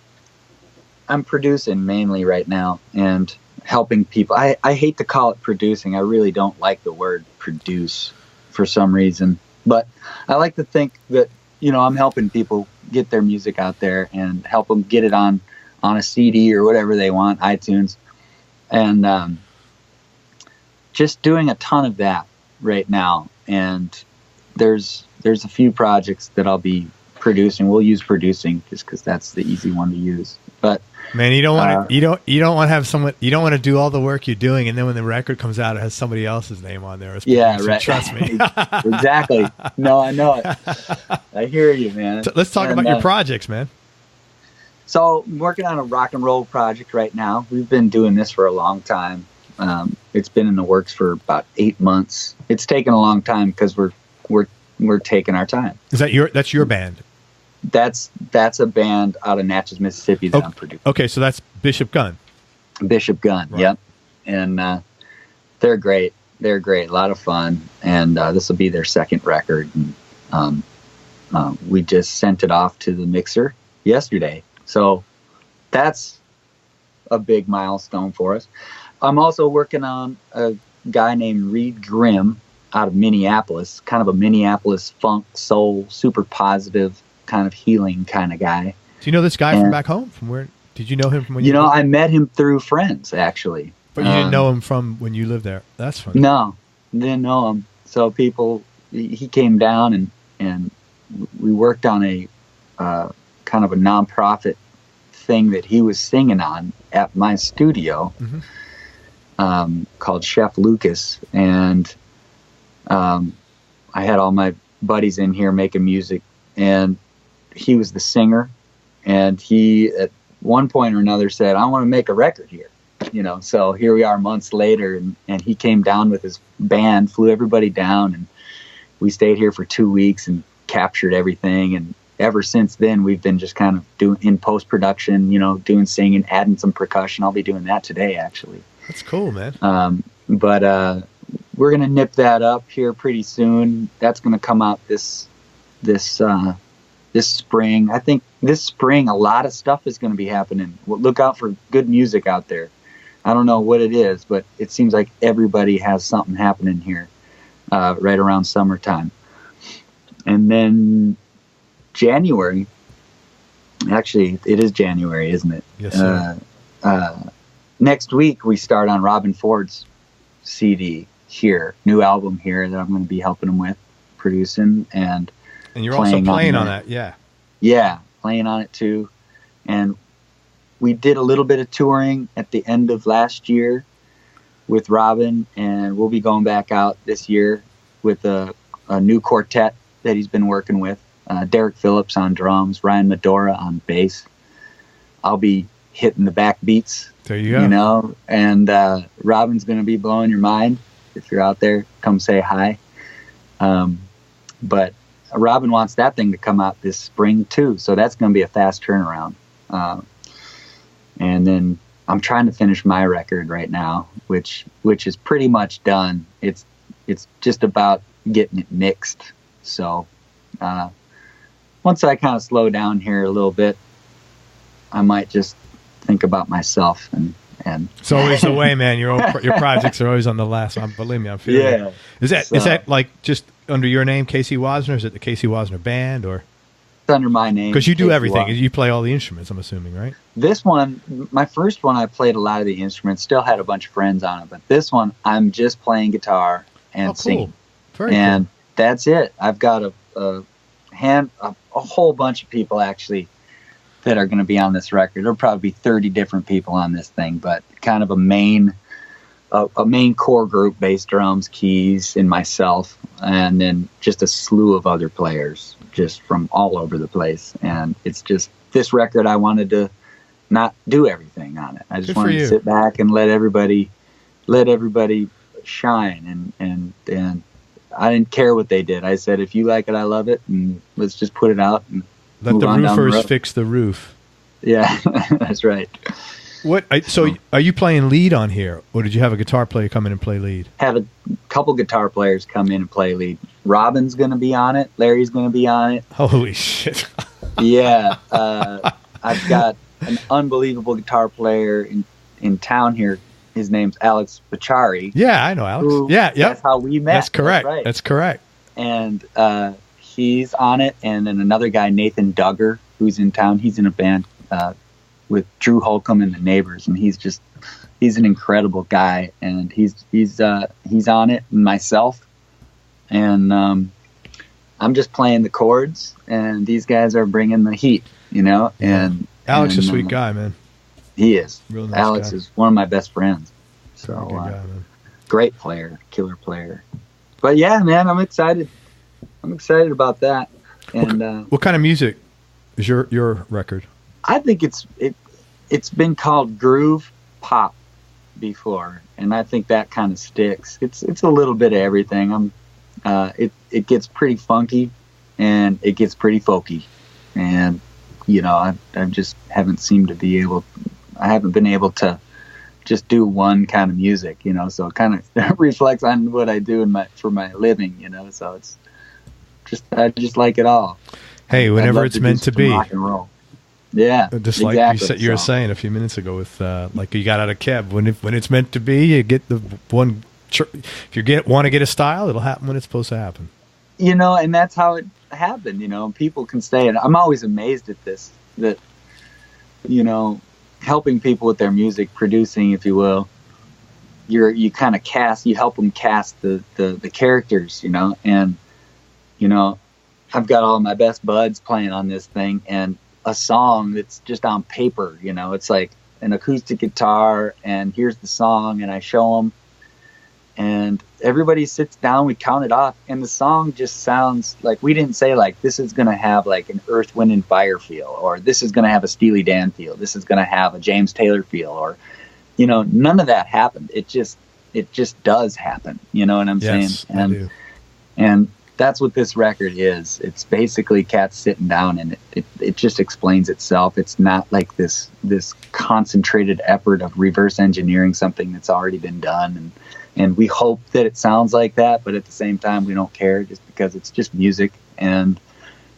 Speaker 2: I'm producing mainly right now and helping people. I hate to call it producing. I really don't like the word produce for some reason, but I like to think that, you know, I'm helping people get their music out there and help them get it on a CD or whatever they want, iTunes, and just doing a ton of that right now. And there's a few projects that I'll be producing. We'll use producing just because that's the easy one to use. But
Speaker 1: man, you don't want to you don't want to have someone, you don't want to do all the work you're doing, and then when the record comes out, it has somebody else's name on there.
Speaker 2: Yeah, right.
Speaker 1: Trust me.
Speaker 2: Exactly. No, I know it. I hear you, man.
Speaker 1: So let's talk about your projects, man.
Speaker 2: So I'm working on a rock and roll project right now. We've been doing this for a long time. It's been in the works for about 8 months. It's taken a long time because we're taking our time.
Speaker 1: Is that that's your band?
Speaker 2: That's a band out of Natchez, Mississippi that I'm producing.
Speaker 1: Okay, so that's Bishop Gunn.
Speaker 2: Bishop Gunn, right. Yep. And they're great. They're great. A lot of fun. And this will be their second record. And, we just sent it off to the mixer yesterday. So that's a big milestone for us. I'm also working on a guy named Reed Grimm out of Minneapolis, kind of a Minneapolis funk, soul, super positive, kind of healing kind of guy.
Speaker 1: Do you know this guy from back home? From where did you know him from? When
Speaker 2: you know, I met him through friends actually.
Speaker 1: But you didn't know him from when you lived there. That's funny.
Speaker 2: No, didn't know him. So he came down and we worked on a kind of a nonprofit thing that he was singing on at my studio, called Chef Lucas, and I had all my buddies in here making music, and he was the singer, and he at one point or another said, I want to make a record here, you know. So here we are months later, and he came down with his band, flew everybody down, we stayed here for 2 weeks and captured everything. And ever since then, we've been just kind of doing in post-production, doing singing, adding some percussion. I'll be doing that today, actually.
Speaker 1: That's cool, man.
Speaker 2: But we're going to nip that up here pretty soon. That's going to come out this spring. I think this spring, a lot of stuff is going to be happening. Look out for good music out there. I don't know what it is, but it seems like everybody has something happening here right around summertime. And then January, actually, it is January, isn't it?
Speaker 1: Yes, sir.
Speaker 2: Next week, we start on Robben Ford's CD here, new album here that I'm going to be helping him with producing. And
Speaker 1: you're also playing on that, yeah.
Speaker 2: Yeah, playing on it too. And we did a little bit of touring at the end of last year with Robben, and we'll be going back out this year with a new quartet that he's been working with. Derek Phillips on drums, Ryan Medora on bass. I'll be hitting the back beats.
Speaker 1: There you go.
Speaker 2: And Robben's going to be blowing your mind. If you're out there, come say hi. But Robben wants that thing to come out this spring too, so that's going to be a fast turnaround. And then I'm trying to finish my record right now, which is pretty much done. It's just about getting it mixed. So once I kind of slow down here a little bit, I might just think about myself and
Speaker 1: it's always the way, man. Your projects are always on the last one. Believe me, I'm feeling it. Is that like just under your name, Casey Wasner? Is it the Casey Wasner Band, or
Speaker 2: it's under my name?
Speaker 1: Because you do everything. You play all the instruments, I'm assuming, right?
Speaker 2: This one, my first one, I played a lot of the instruments. Still had a bunch of friends on it, but this one, I'm just playing guitar and singing.
Speaker 1: Very cool.
Speaker 2: That's it. I've got a whole bunch of people actually that are going to be on this record. There'll probably be 30 different people on this thing, but kind of a main core group: bass, drums, keys, and myself, and then just a slew of other players just from all over the place. And it's just this record, I wanted to not do everything on it. I just wanted to sit back and let everybody shine, and I didn't care what they did. I said, if you like it, I love it, and let's just put it out and
Speaker 1: let the roofers fix the roof.
Speaker 2: Yeah, that's right.
Speaker 1: So are you playing lead on here, or did you have a guitar player come in and play lead?
Speaker 2: Have a couple guitar players come in and play lead. Robben's going to be on it. Larry's going to be on it.
Speaker 1: Holy shit.
Speaker 2: Yeah. I've got an unbelievable guitar player in town here. His name's Alex Bachari.
Speaker 1: Yeah, I know Alex. Yeah.
Speaker 2: That's how we met.
Speaker 1: That's correct. That's correct.
Speaker 2: And he's on it. And then another guy, Nathan Duggar, who's in town. He's in a band with Drew Holcomb and the Neighbors, and he's an incredible guy. And he's on it, and myself. And I'm just playing the chords, and these guys are bringing the heat, And
Speaker 1: Alex is a sweet guy, man.
Speaker 2: He is.
Speaker 1: Real nice
Speaker 2: Alex
Speaker 1: guy.
Speaker 2: is one of my best friends. So
Speaker 1: guy, man.
Speaker 2: Great player, killer player. But yeah, man, I'm excited. I'm excited about that. And
Speaker 1: what kind of music is your record? I
Speaker 2: think it's been called groove pop before, and I think that kind of sticks. It's a little bit of everything. It gets pretty funky, and it gets pretty folky, and I just haven't been able to just do one kind of music, so it kind of reflects on what I do for my living, so it's just, I just like it all.
Speaker 1: Hey, whenever it's meant to be.
Speaker 2: Rock and roll. Yeah.
Speaker 1: Just like exactly, you were saying a few minutes ago with, like you got out of Keb, when it's meant to be, you get the one, if you want to get a style, it'll happen when it's supposed to happen.
Speaker 2: And that's how it happened, people can say it. I'm always amazed at this, that, helping people with their music, producing, if you will, you kind of you help them cast the characters, and, I've got all my best buds playing on this thing, and a song that's just on paper, it's like an acoustic guitar, and here's the song, and I show them, and everybody sits down, we count it off, and the song just sounds like, we didn't say like, this is going to have like an Earth, Wind and Fire feel, or this is going to have a Steely Dan feel, this is going to have a James Taylor feel, or, none of that happened. It just does happen. You know what I'm saying?
Speaker 1: I do.
Speaker 2: And that's what this record is. It's basically cats sitting down, and it just explains itself. It's not like this concentrated effort of reverse engineering something that's already been done, and we hope that it sounds like that, but at the same time we don't care, just because it's just music and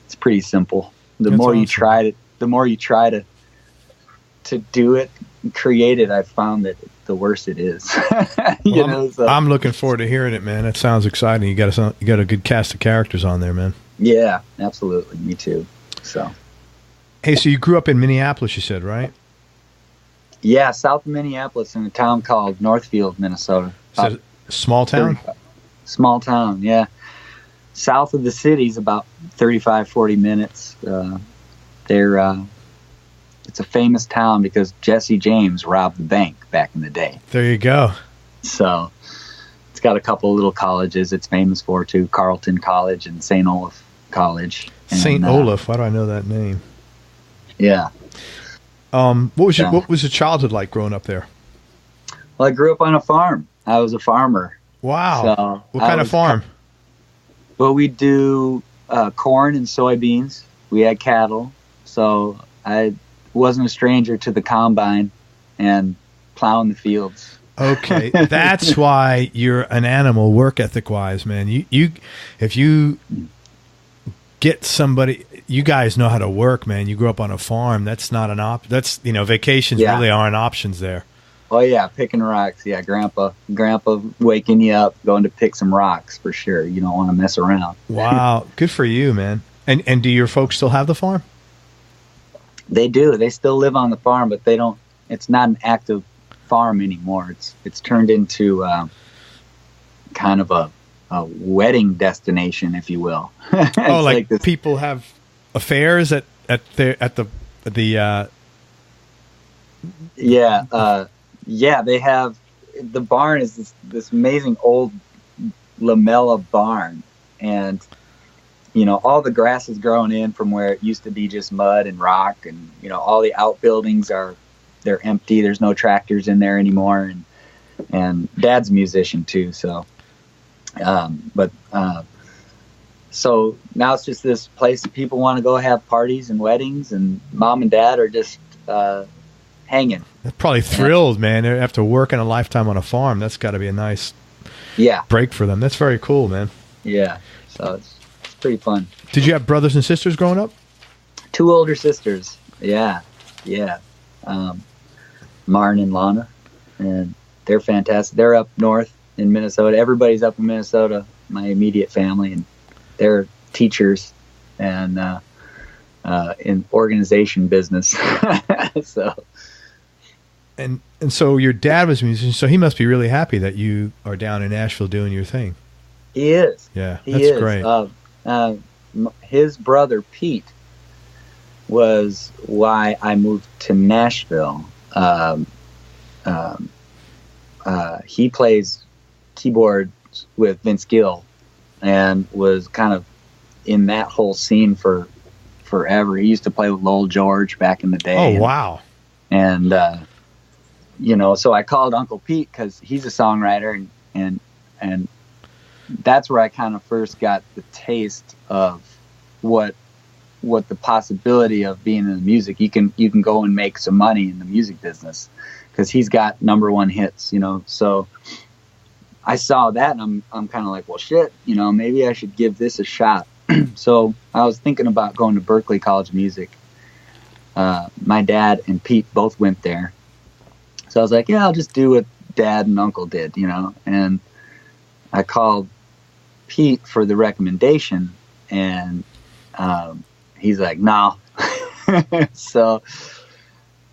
Speaker 2: it's pretty simple. The more you try to do it and create it, I've found that the worse it is.
Speaker 1: I'm looking forward to hearing it, man. It sounds exciting. You got a good cast of characters on there, man.
Speaker 2: Yeah, absolutely. Me too. So,
Speaker 1: hey, so you grew up in Minneapolis, you said, right?
Speaker 2: Yeah, south of Minneapolis, in a town called Northfield, Minnesota.
Speaker 1: So small town?
Speaker 2: Small town, yeah. South of the city's about 35, 40 minutes. It's a famous town because Jesse James robbed the bank back in the day.
Speaker 1: There you go.
Speaker 2: So it's got a couple of little colleges it's famous for too, Carleton College and St. Olaf College.
Speaker 1: St. Olaf, why do I know that name?
Speaker 2: Yeah.
Speaker 1: What was your childhood like growing up there?
Speaker 2: Well, I grew up on a farm. I was a farmer.
Speaker 1: Wow.
Speaker 2: So
Speaker 1: what kind of farm?
Speaker 2: Well, we do corn and soybeans. We had cattle. So I wasn't a stranger to the combine and plowing the fields.
Speaker 1: Okay, that's why you're an animal work ethic wise, man. You if you get somebody, you guys know how to work, man. You grew up on a farm. That's not an that's vacations really aren't options there.
Speaker 2: Oh yeah, picking rocks. Yeah, grandpa waking you up, going to pick some rocks for sure. You don't want to mess around.
Speaker 1: Wow, good for you, man. And do your folks still have the farm?
Speaker 2: They do. They still live on the farm, but they don't. It's not an active farm anymore. It's turned into kind of a wedding destination, if you will.
Speaker 1: Oh, like people have affairs at the.
Speaker 2: Yeah. They have, the barn is this amazing old lamella barn, and all the grass is growing in from where it used to be just mud and rock, and all the outbuildings they're empty. There's no tractors in there anymore, and Dad's a musician too, so so now it's just this place that people want to go have parties and weddings, and Mom and Dad are just hanging.
Speaker 1: They're probably thrilled, man. After working a lifetime on a farm, that's got to be a nice break for them. That's very cool, man.
Speaker 2: Yeah, so it's pretty fun.
Speaker 1: Did you have brothers and sisters growing up?
Speaker 2: 2 older sisters. Yeah. Marn and Lana, and they're fantastic. They're up north in Minnesota. Everybody's up in Minnesota, my immediate family, and they're teachers and in organization business. So
Speaker 1: and so your dad was a musician, so he must be really happy that you are down in Nashville doing your thing.
Speaker 2: He is.
Speaker 1: Yeah, that's great.
Speaker 2: His brother Pete was why I moved to Nashville. He plays keyboards with Vince Gill and was kind of in that whole scene for forever. He used to play with Lowell George back in the day.
Speaker 1: Oh, wow.
Speaker 2: And so I called Uncle Pete because he's a songwriter, and that's where I kind of first got the taste of what the possibility of being in the music. You can go and make some money in the music business because he's got #1 hits, So I saw that, and I'm kind of like, well, shit, maybe I should give this a shot. So I was thinking about going to Berklee College of Music. My dad and Pete both went there, so I was like, yeah, I'll just do what Dad and Uncle did, And I called Pete for the recommendation, and he's like, no. So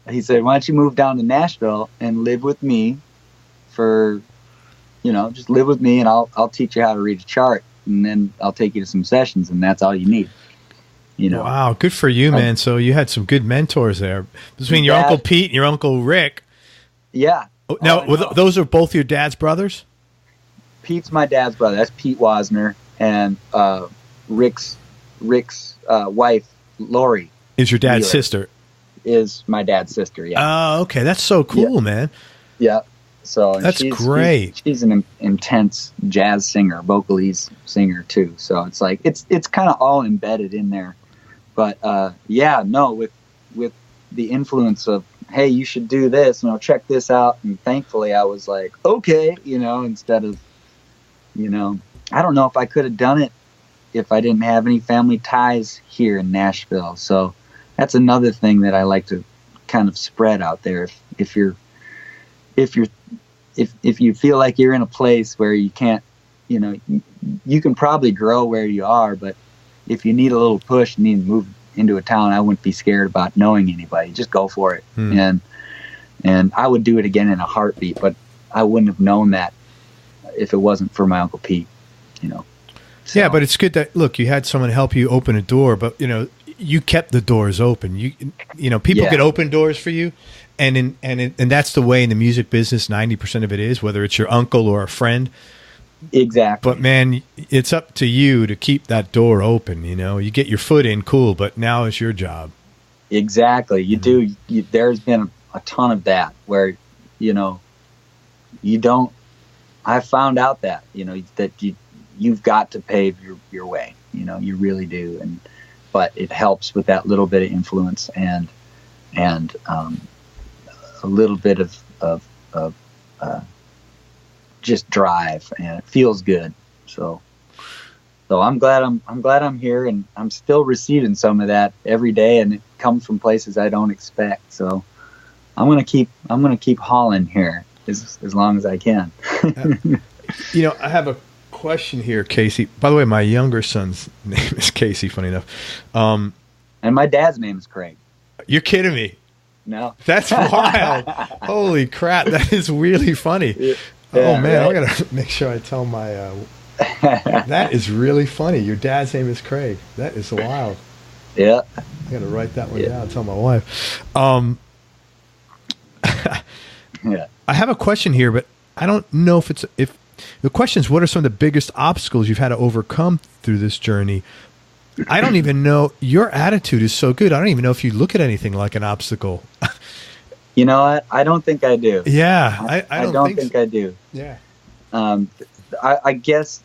Speaker 2: he said, why don't you move down to Nashville and live with me for, just live with me, and I'll teach you how to read a chart, and then I'll take you to some sessions, and that's all you need.
Speaker 1: Wow, good for you, man. So you had some good mentors there between your Uncle Pete and your Uncle Rick.
Speaker 2: Yeah.
Speaker 1: Now, those are both your dad's brothers?
Speaker 2: Pete's my dad's brother. That's Pete Wasner, and Rick's wife, Lori,
Speaker 1: is your dad's sister.
Speaker 2: Is my dad's sister. Yeah.
Speaker 1: Oh, okay. That's so cool, man.
Speaker 2: Yeah. So and
Speaker 1: that's great.
Speaker 2: She's an intense jazz singer, vocalese singer too. So it's like it's kind of all embedded in there. But with the influence of, hey, you should do this, check this out. And thankfully I was like, okay, instead of, I don't know if I could have done it if I didn't have any family ties here in Nashville. So that's another thing that I like to kind of spread out there. If you feel like you're in a place where you can't, you can probably grow where you are, but if you need a little push, you need to move into a town, I wouldn't be scared about knowing anybody. Just go for it. And I would do it again in a heartbeat, but I wouldn't have known that if it wasn't for my Uncle Pete, So.
Speaker 1: Yeah, but it's good that, look, you had someone help you open a door, but you kept the doors open. People could open doors for you, and that's the way in the music business 90% of it is, whether it's your uncle or a friend.
Speaker 2: Exactly.
Speaker 1: But man, it's up to you to keep that door open. You get your foot in, cool, but now it's your job.
Speaker 2: Exactly. You do. There's been a ton of that where, you don't. I found out that that you've got to pave your way. You really do, but it helps with that little bit of influence and a little bit of just drive, and it feels good. So I'm glad I'm here, and I'm still receiving some of that every day, and it comes from places I don't expect. So I'm gonna keep hauling here as long as I can.
Speaker 1: I have a question here, Casey. By the way, my younger son's name is Casey, funny enough.
Speaker 2: And my dad's name is Craig.
Speaker 1: You're kidding me.
Speaker 2: No.
Speaker 1: That's wild. Holy crap. That is really funny.
Speaker 2: Yeah,
Speaker 1: oh, man.
Speaker 2: right?
Speaker 1: I got to make sure I tell my... that is really funny. Your dad's name is Craig. That is wild.
Speaker 2: Yeah.
Speaker 1: I got to write that one down. Tell my wife.
Speaker 2: Yeah.
Speaker 1: I have a question here, but I don't know if the question is, what are some of the biggest obstacles you've had to overcome through this journey? I don't even know. Your attitude is so good. I don't even know if you look at anything like an obstacle.
Speaker 2: You know what? I don't think I do.
Speaker 1: Yeah.
Speaker 2: I don't think I do.
Speaker 1: Yeah.
Speaker 2: I guess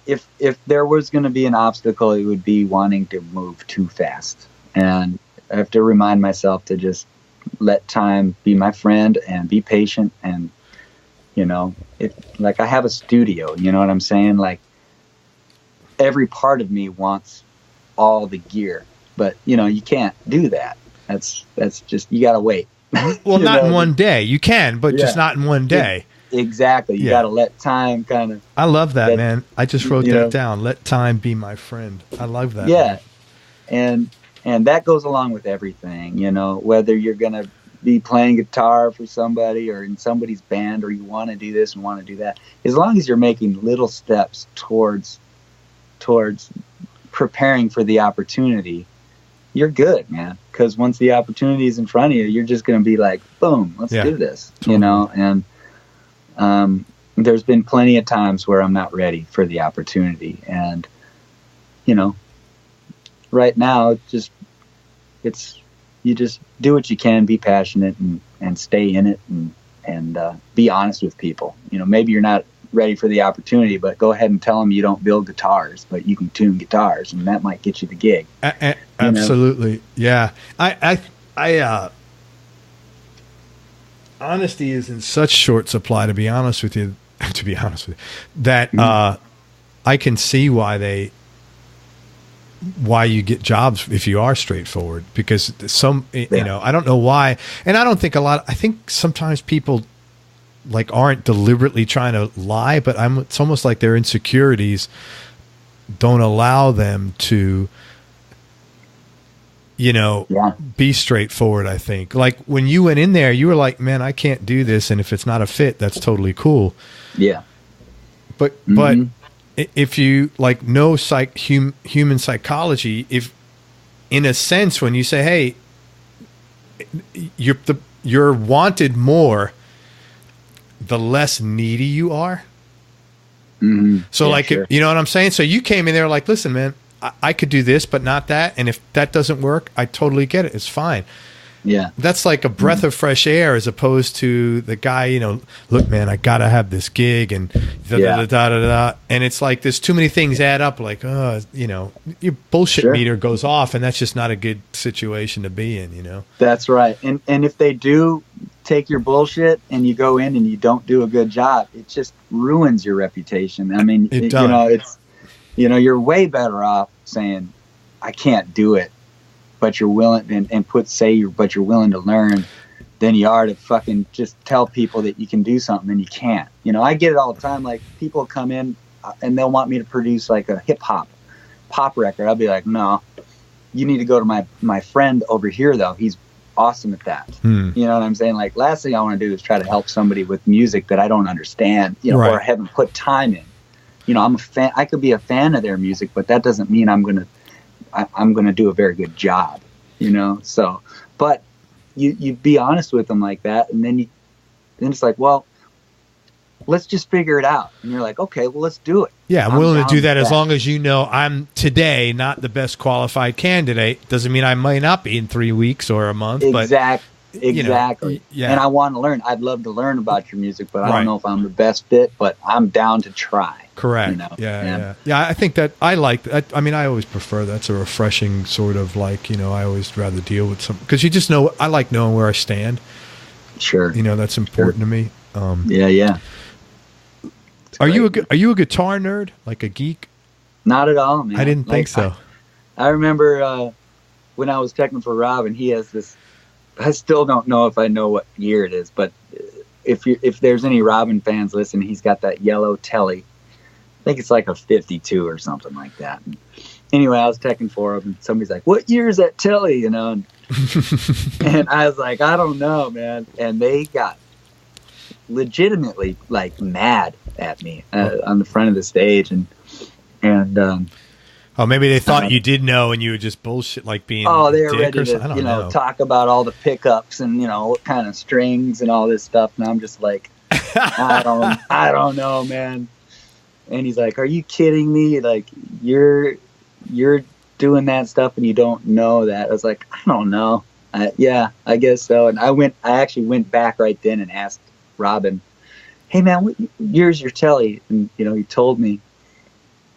Speaker 2: if there was going to be an obstacle, it would be wanting to move too fast. And I have to remind myself to just let time be my friend and be patient. And, like I have a studio, you know what I'm saying? Like every part of me wants all the gear, but you can't do that. That's just, you got to wait.
Speaker 1: Well, not in one day. You can, but just not in one day.
Speaker 2: Exactly. You got to let time kind of.
Speaker 1: I love that, man. I just wrote that down. Let time be my friend. I love that.
Speaker 2: Yeah. Man. And that goes along with everything, whether you're going to be playing guitar for somebody or in somebody's band, or you want to do this and want to do that. As long as you're making little steps towards preparing for the opportunity, you're good, man. Because once the opportunity is in front of you, you're just going to be like, boom, let's do this, And there's been plenty of times where I'm not ready for the opportunity. And, right now, you just do what you can, be passionate and stay in it and be honest with people. Maybe you're not ready for the opportunity, but go ahead and tell them you don't build guitars, but you can tune guitars, and that might get you the gig.
Speaker 1: Absolutely. Yeah. I honesty is in such short supply, to be honest with you, that I can see why you get jobs if you are straightforward, because I don't know why. And I don't think I think sometimes people aren't deliberately trying to lie, but it's almost like their insecurities don't allow them to, be straightforward. I think like when you went in there, you were like, man, I can't do this. And if it's not a fit, that's totally cool.
Speaker 2: Yeah.
Speaker 1: But if you know human psychology, if in a sense, when you say, hey, you're wanted more, the less needy you are.
Speaker 2: Mm-hmm.
Speaker 1: So
Speaker 2: sure.
Speaker 1: you know what I'm saying? So you came in there like, listen, man, I could do this, but not that. And if that doesn't work, I totally get it. It's fine.
Speaker 2: Yeah.
Speaker 1: That's like a breath of fresh air as opposed to the guy, you know, look, man, I got to have this gig and da-da-da-da-da-da. And it's like there's too many things add up like, you know, your bullshit meter goes off, and that's just not a good situation to be in, you know? That's
Speaker 2: right. And if they do take your bullshit and you go in and you don't do a good job, it just ruins your reputation. I mean, you know, you're way better off saying, I can't do it, but you're willing but you're willing to learn, than you are to fucking just tell people that you can do something and you can't. You know, I get it all the time. Like, people come in and they'll want me to produce like a pop record. I'll be like, no, you need to go to my friend over here though. He's awesome at that. You know what I'm saying? Like, last thing I want to do is try to help somebody with music that I don't understand, you know, or haven't put time in. You know, I'm a fan. I could be a fan of their music, but that doesn't mean I'm going to do a very good job, you know? So, but you be honest with them like that. And then it's like, well, let's just figure it out. And you're like, okay, well, let's do it.
Speaker 1: Yeah. I'm willing to do that as long as, you know, I'm today not the best qualified candidate. Doesn't mean I might not be in 3 weeks or a month,
Speaker 2: exactly.
Speaker 1: You know,
Speaker 2: yeah. And I want to learn. I'd love to learn about your music, but I don't know if I'm the best fit, but I'm down to try.
Speaker 1: Correct.
Speaker 2: You know?
Speaker 1: Yeah. I think that I like that. I mean, I always prefer that's a refreshing sort of, like, you know, I always rather deal with some, because you just know, I like knowing where I stand.
Speaker 2: Sure.
Speaker 1: You know, that's important to me.
Speaker 2: Yeah.
Speaker 1: Are you a guitar nerd, like a geek?
Speaker 2: Not at all, man.
Speaker 1: I didn't think so.
Speaker 2: I remember when I was teching for Robben, he has this. I still don't know if I know what year it is, but if there's any Robben fans listening, he's got that yellow Telly. I think it's like a 52 or something like that. And anyway, I was teching for him, and somebody's like, "What year is that Telly?" You know, and I was like, "I don't know, man." And they got legitimately like mad at me on the front of the stage, and
Speaker 1: maybe they thought you did know, and you would just bullshit, like being
Speaker 2: they were ready to you know talk about all the pickups and, you know, what kind of strings and all this stuff, and I'm just like, I don't know, man. And he's like, "Are you kidding me? Like, you're doing that stuff and you don't know that?" I was like, "I don't know." Yeah, I guess so. And I actually went back right then and asked Robben, "Hey man, what year's your Telly?" And, you know, he told me,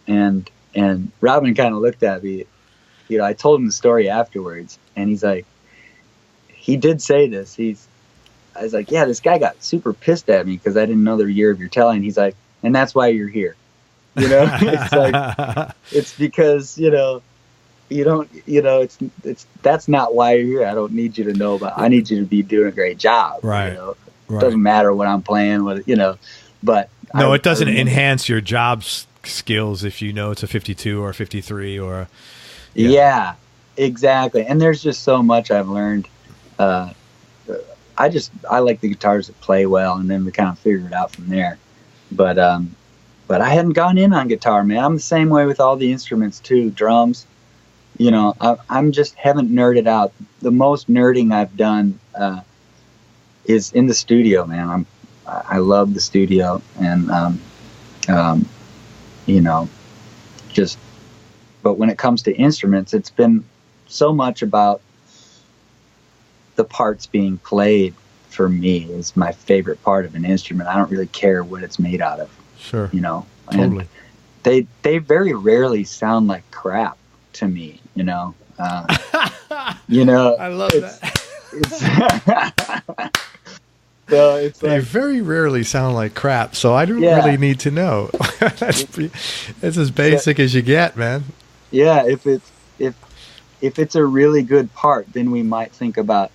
Speaker 2: and Robben kind of looked at me. You know, I told him the story afterwards, and he's like, he did say this. I was like, "Yeah, this guy got super pissed at me because I didn't know the year of your Telly." And he's like, "And that's why you're here." You know, it's like, it's because, you know, you don't, you know, it's that's not why you're here. I don't need you to know about. I need you to be doing a great job.
Speaker 1: Right.
Speaker 2: You know? It doesn't matter what I'm playing, what, you know, but
Speaker 1: no, it doesn't enhance your job skills if you know it's a 52 or a 53 or.
Speaker 2: Yeah, exactly. And there's just so much I've learned. I like the guitars that play well, and then we kind of figure it out from there. But I hadn't gone in on guitar, man. I'm the same way with all the instruments too. Drums, you know, I'm just haven't nerded out. The most nerding I've done is in the studio, man. I love the studio, and you know, just. But when it comes to instruments, it's been so much about the parts being played. For me, is my favorite part of an instrument. I don't really care what it's made out of. Sure. You know,
Speaker 1: totally.
Speaker 2: And they very rarely sound like crap to me, you know. You know,
Speaker 1: I love that.
Speaker 2: So it's
Speaker 1: they
Speaker 2: like,
Speaker 1: very rarely sound like crap, so I don't really need to know. It's as basic as you get, man.
Speaker 2: Yeah, if it's a really good part, then we might think about,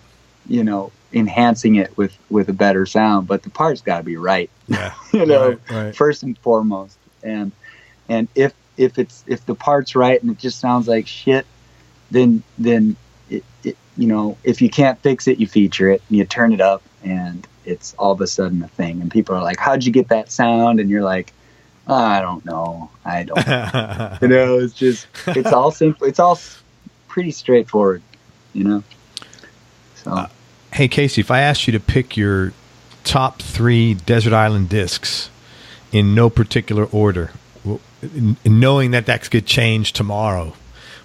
Speaker 2: you know, enhancing it with a better sound, but the part's got to be right.
Speaker 1: Yeah.
Speaker 2: You know,
Speaker 1: right.
Speaker 2: First and foremost. And if the part's right and it just sounds like shit, then it, you know, if you can't fix it, you feature it and you turn it up, and it's all of a sudden a thing. And people are like, "How'd you get that sound?" And you're like, "I don't know. I don't know." You know, it's all simple. It's all pretty straightforward, you know? So.
Speaker 1: Hey, Casey, if I asked you to pick your top 3 Desert Island discs in no particular order, knowing that could change tomorrow,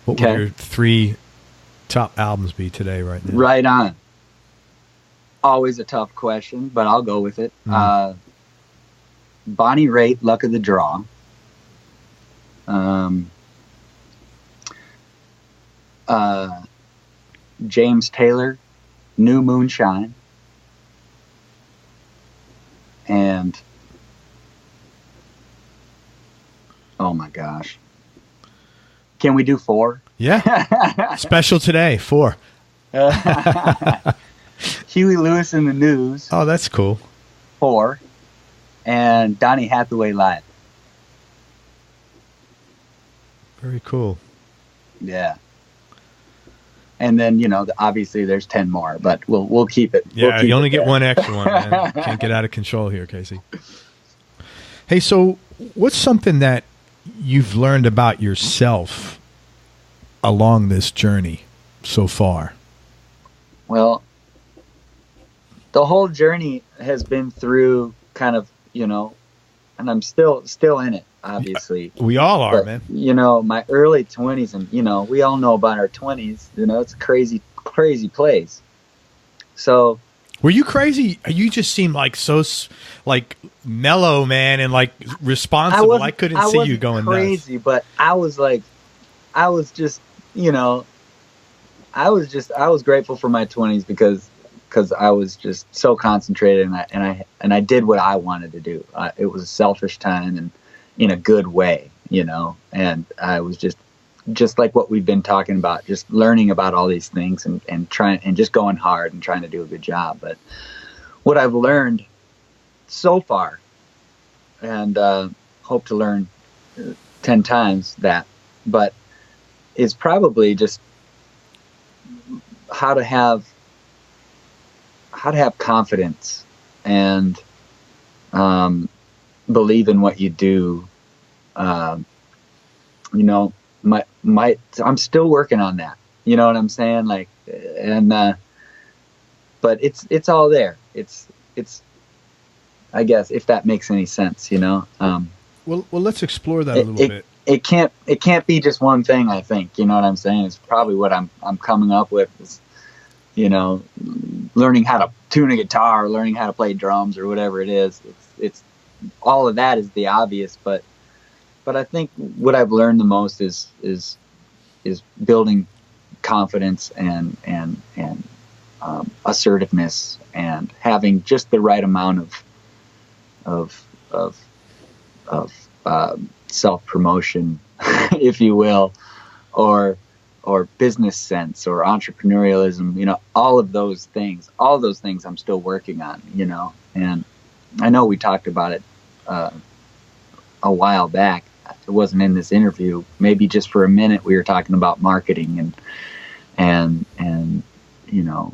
Speaker 1: what would your 3 top albums be today, right now?
Speaker 2: Right on. always a tough question, but I'll go with it. Bonnie Raitt, Luck of the Draw. James Taylor, New Moonshine. And oh my gosh. Can we do 4?
Speaker 1: Yeah. Special today, 4.
Speaker 2: Huey Lewis and the News.
Speaker 1: Oh, that's cool.
Speaker 2: 4. And Donny Hathaway Live.
Speaker 1: Very cool.
Speaker 2: Yeah. And then, you know, obviously there's 10 more, but we'll keep it.
Speaker 1: Yeah,
Speaker 2: we'll keep
Speaker 1: you only
Speaker 2: it
Speaker 1: get
Speaker 2: there.
Speaker 1: one extra one, man. Can't get out of control here, Casey. Hey, so what's something that you've learned about yourself along this journey so far?
Speaker 2: Well, the whole journey has been through kind of, you know, and I'm still in it, obviously.
Speaker 1: We all are,
Speaker 2: but,
Speaker 1: man.
Speaker 2: You know, my early 20s, and, you know, we all know about our 20s. You know, it's a crazy, crazy place. So.
Speaker 1: Were you crazy? You just seemed like so, like, mellow, man, and, like, responsible. I couldn't see you going
Speaker 2: crazy,
Speaker 1: nuts.
Speaker 2: But I was like, I was just, you know, I was grateful for my 20s because I was just so concentrated and I did what I wanted to do. It was a selfish time and in a good way, you know, and I was just like what we've been talking about, just learning about all these things and trying and just going hard and trying to do a good job. But what I've learned so far, and hope to learn 10 times that, but is probably just how to have confidence and believe in what you do. You know, I'm still working on that. You know what I'm saying? Like, and but it's all there. It's I guess, if that makes any sense, you know.
Speaker 1: Well, let's explore that a little bit.
Speaker 2: It can't be just one thing, I think. You know what I'm saying? It's probably what I'm coming up with is, you know, learning how to tune a guitar, or learning how to play drums, or whatever it is. It's all of that is the obvious, but I think what I've learned the most is building confidence and assertiveness and having just the right amount of self-promotion, if you will, or business sense or entrepreneurialism, you know, all those things I'm still working on, you know. And I know we talked about it a while back. It wasn't in this interview. Maybe just for a minute we were talking about marketing and you know,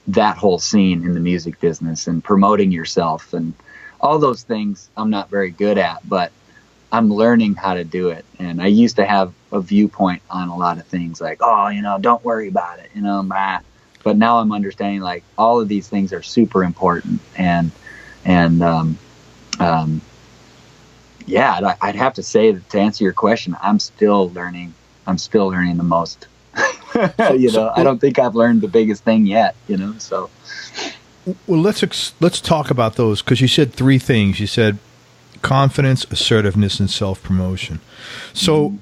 Speaker 2: that whole scene in the music business and promoting yourself and all those things I'm not very good at, but I'm learning how to do it. And I used to have a viewpoint on a lot of things like, oh, you know, don't worry about it, you know, but now I'm understanding like all of these things are super important. And yeah, I'd have to say that to answer your question, I'm still learning the most. You know, I don't think I've learned the biggest thing yet, you know, so.
Speaker 1: Well, let's talk about those, because you said 3 things. You said confidence, assertiveness, and self-promotion. So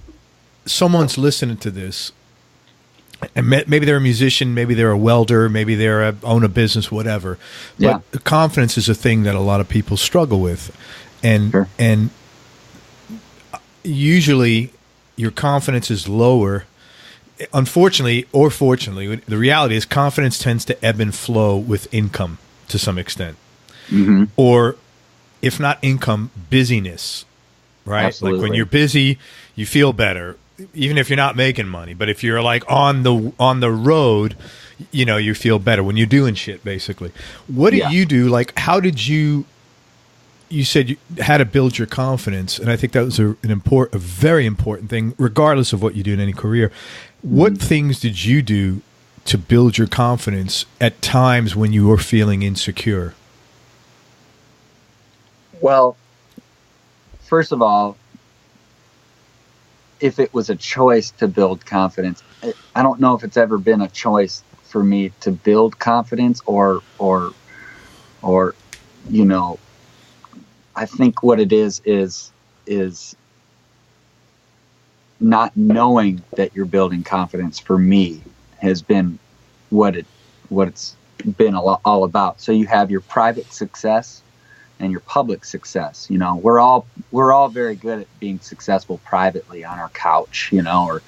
Speaker 1: someone's listening to this, and maybe they're a musician, maybe they're a welder, maybe they're own a business, whatever. But
Speaker 2: yeah.
Speaker 1: Confidence is a thing that a lot of people struggle with. And
Speaker 2: Sure.
Speaker 1: and usually your confidence is lower. Unfortunately or fortunately, the reality is confidence tends to ebb and flow with income to some extent. Mm-hmm. Or if not income, busyness, right?
Speaker 2: Absolutely.
Speaker 1: Like when you're busy, you feel better, even if you're not making money. But if you're like on the road, you know, you feel better when you're doing shit, basically. What did you do? Like, how did you said you had to build your confidence, and I think that was a very important thing, regardless of what you do in any career. What things did you do to build your confidence at times when you were feeling insecure?
Speaker 2: Well, first of all, if it was a choice to build confidence, I don't know if it's ever been a choice for me to build confidence or or, you know, I think what it is not knowing that you're building confidence, for me, has been what it's been all about. So you have your private success and your public success. You know, we're all very good at being successful privately on our couch, you know, or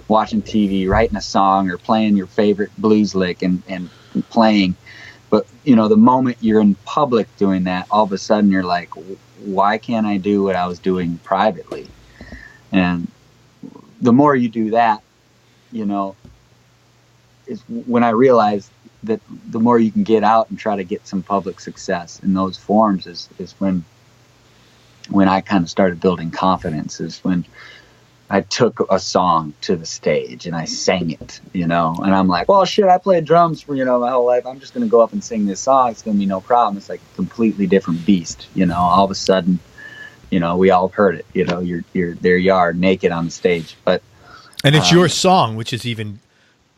Speaker 2: watching TV, writing a song, or playing your favorite blues lick and playing. But, you know, the moment you're in public doing that, all of a sudden you're like, why can't I do what I was doing privately? And the more you do that, you know, is when I realized that the more you can get out and try to get some public success in those forms is when I kind of started building confidence, is when I took a song to the stage and I sang it, you know, and I'm like, well, shit, I played drums for, you know, my whole life. I'm just going to go up and sing this song. It's going to be no problem. It's like a completely different beast, you know. All of a sudden, you know, we all heard it, you know, you're there, you are naked on the stage, and
Speaker 1: it's your song, which is even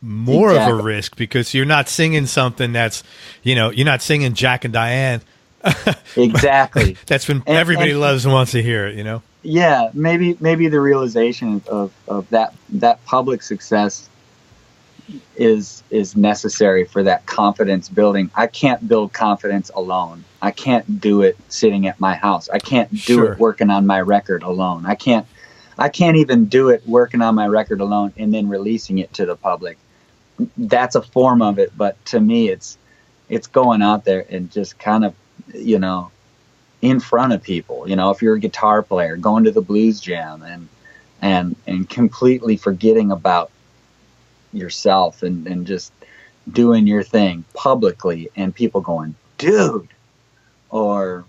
Speaker 1: more of a risk, because you're not singing something that's, you know, you're not singing Jack and Diane.
Speaker 2: Exactly.
Speaker 1: That's when everybody loves and wants to hear it, you know?
Speaker 2: Yeah. Maybe the realization of that public success is necessary for that confidence building. I can't build confidence alone. I can't do it sitting at my house. I can't do it working on my record alone. I can't even do it working on my record alone and then releasing it to the public. That's a form of it, but to me, it's going out there and just kind of, you know, in front of people. You know, if you're a guitar player, going to the blues jam and completely forgetting about yourself and just doing your thing publicly, and people going, dude, or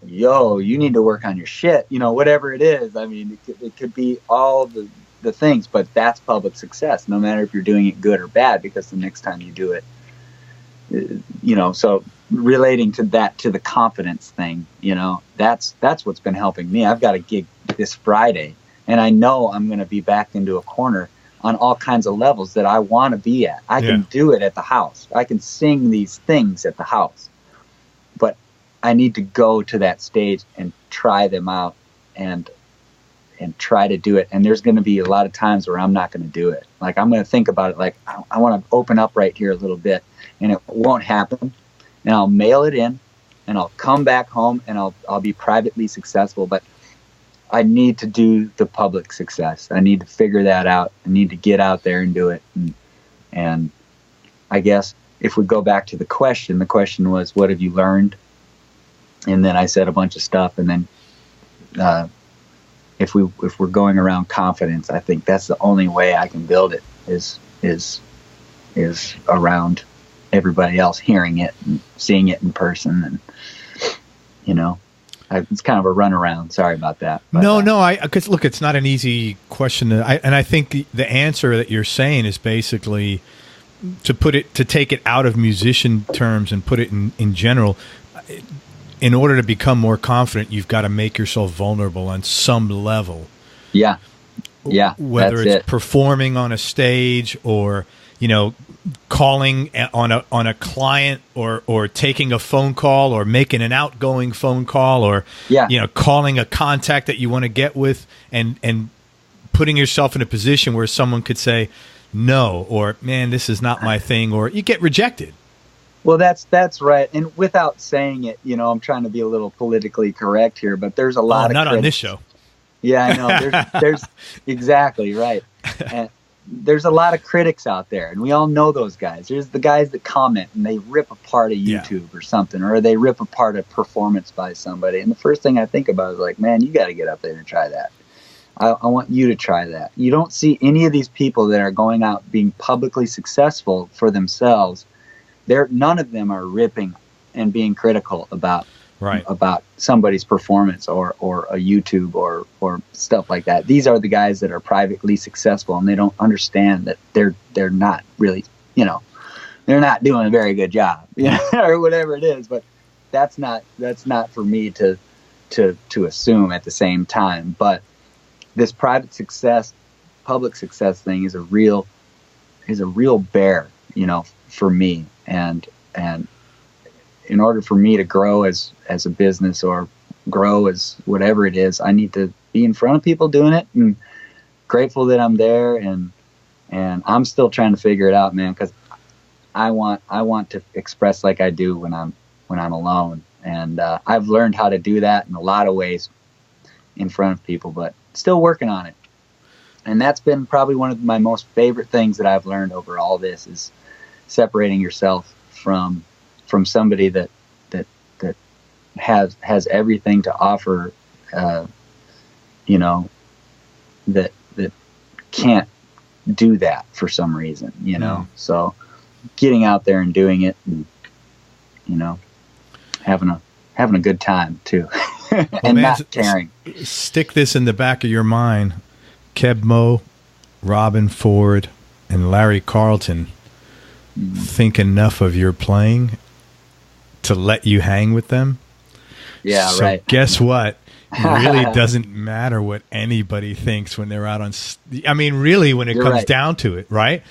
Speaker 2: yo, you need to work on your shit, you know, whatever it is. I mean, it could be all the things, but that's public success, no matter if you're doing it good or bad, because the next time you do it, you know. So relating to the confidence thing, you know, that's what's been helping me. I've got a gig this Friday, and I know I'm going to be backed into a corner on all kinds of levels that I want to be at. I can do it at the house. I can sing these things at the house, but I need to go to that stage and try them out and try to do it. And there's going to be a lot of times where I'm not going to do it. Like, I'm going to think about it like, I want to open up right here a little bit, and it won't happen. And I'll mail it in, and I'll come back home, and I'll be privately successful. But I need to do the public success. I need to figure that out. I need to get out there and do it. And I guess if we go back to the question was, what have you learned? And then I said a bunch of stuff. And then if we're going around confidence, I think that's the only way I can build it is around everybody else hearing it and seeing it in person. And, you know, it's kind of a runaround. Sorry about that. But,
Speaker 1: because look, it's not an easy question. And I think the answer that you're saying is basically to take it out of musician terms and put it in general. In order to become more confident, you've got to make yourself vulnerable on some level. Yeah. Whether it's performing on a stage, or, you know, calling on a client, or taking a phone call, or making an outgoing phone call, or, you know, calling a contact that you want to get with, and putting yourself in a position where someone could say no, or, man, this is not my thing, or you get rejected.
Speaker 2: Well, that's right. And without saying it, you know, I'm trying to be a little politically correct here, but there's a lot of
Speaker 1: not
Speaker 2: critics.
Speaker 1: On this show.
Speaker 2: Yeah, I know. There's exactly right. And there's a lot of critics out there, and we all know those guys. There's the guys that comment and they rip apart a YouTube or something, or they rip apart a performance by somebody. And the first thing I think about is like, man, you got to get up there and try that. I want you to try that. You don't see any of these people that are going out being publicly successful for themselves. None of them are ripping and being critical about somebody's performance or a YouTube or stuff like that. These are the guys that are privately successful, and they don't understand that they're not really, you know, they're not doing a very good job, you know, or whatever it is. But that's not for me to assume at the same time. But this private success, public success thing is a real is a real bear, you know, for me. And in order for me to grow as a business or grow as whatever it is, I need to be in front of people doing it, and grateful that I'm there. And I'm still trying to figure it out, man, because I want to express like I do when I'm alone. And I've learned how to do that in a lot of ways in front of people, but still working on it. And that's been probably one of my most favorite things that I've learned over all this, is separating yourself from somebody that has everything to offer, you know, that can't do that for some reason, you know. So getting out there and doing it, and, you know, having a good time too. And well, man, not caring.
Speaker 1: Stick this in the back of your mind. Keb Mo, Robben Ford, and Larry Carlton think enough of your playing to let you hang with them.
Speaker 2: Yeah,
Speaker 1: so
Speaker 2: right.
Speaker 1: Guess what? It really doesn't matter what anybody thinks when they're out on. I mean, really, when it
Speaker 2: You're
Speaker 1: comes
Speaker 2: right.
Speaker 1: down to it, right?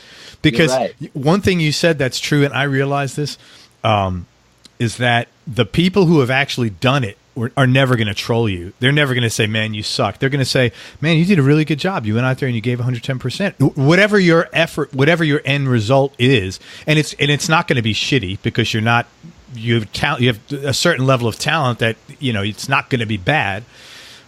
Speaker 1: Because
Speaker 2: right.
Speaker 1: one thing you said that's true, and I realize this, is that the people who have actually done it are never going to troll you. They're never going to say, man, you suck. They're going to say, man, you did a really good job. You went out there and you gave 110%. Whatever your effort, whatever your end result is, and it's not going to be shitty, because you have a certain level of talent that, you know, it's not going to be bad.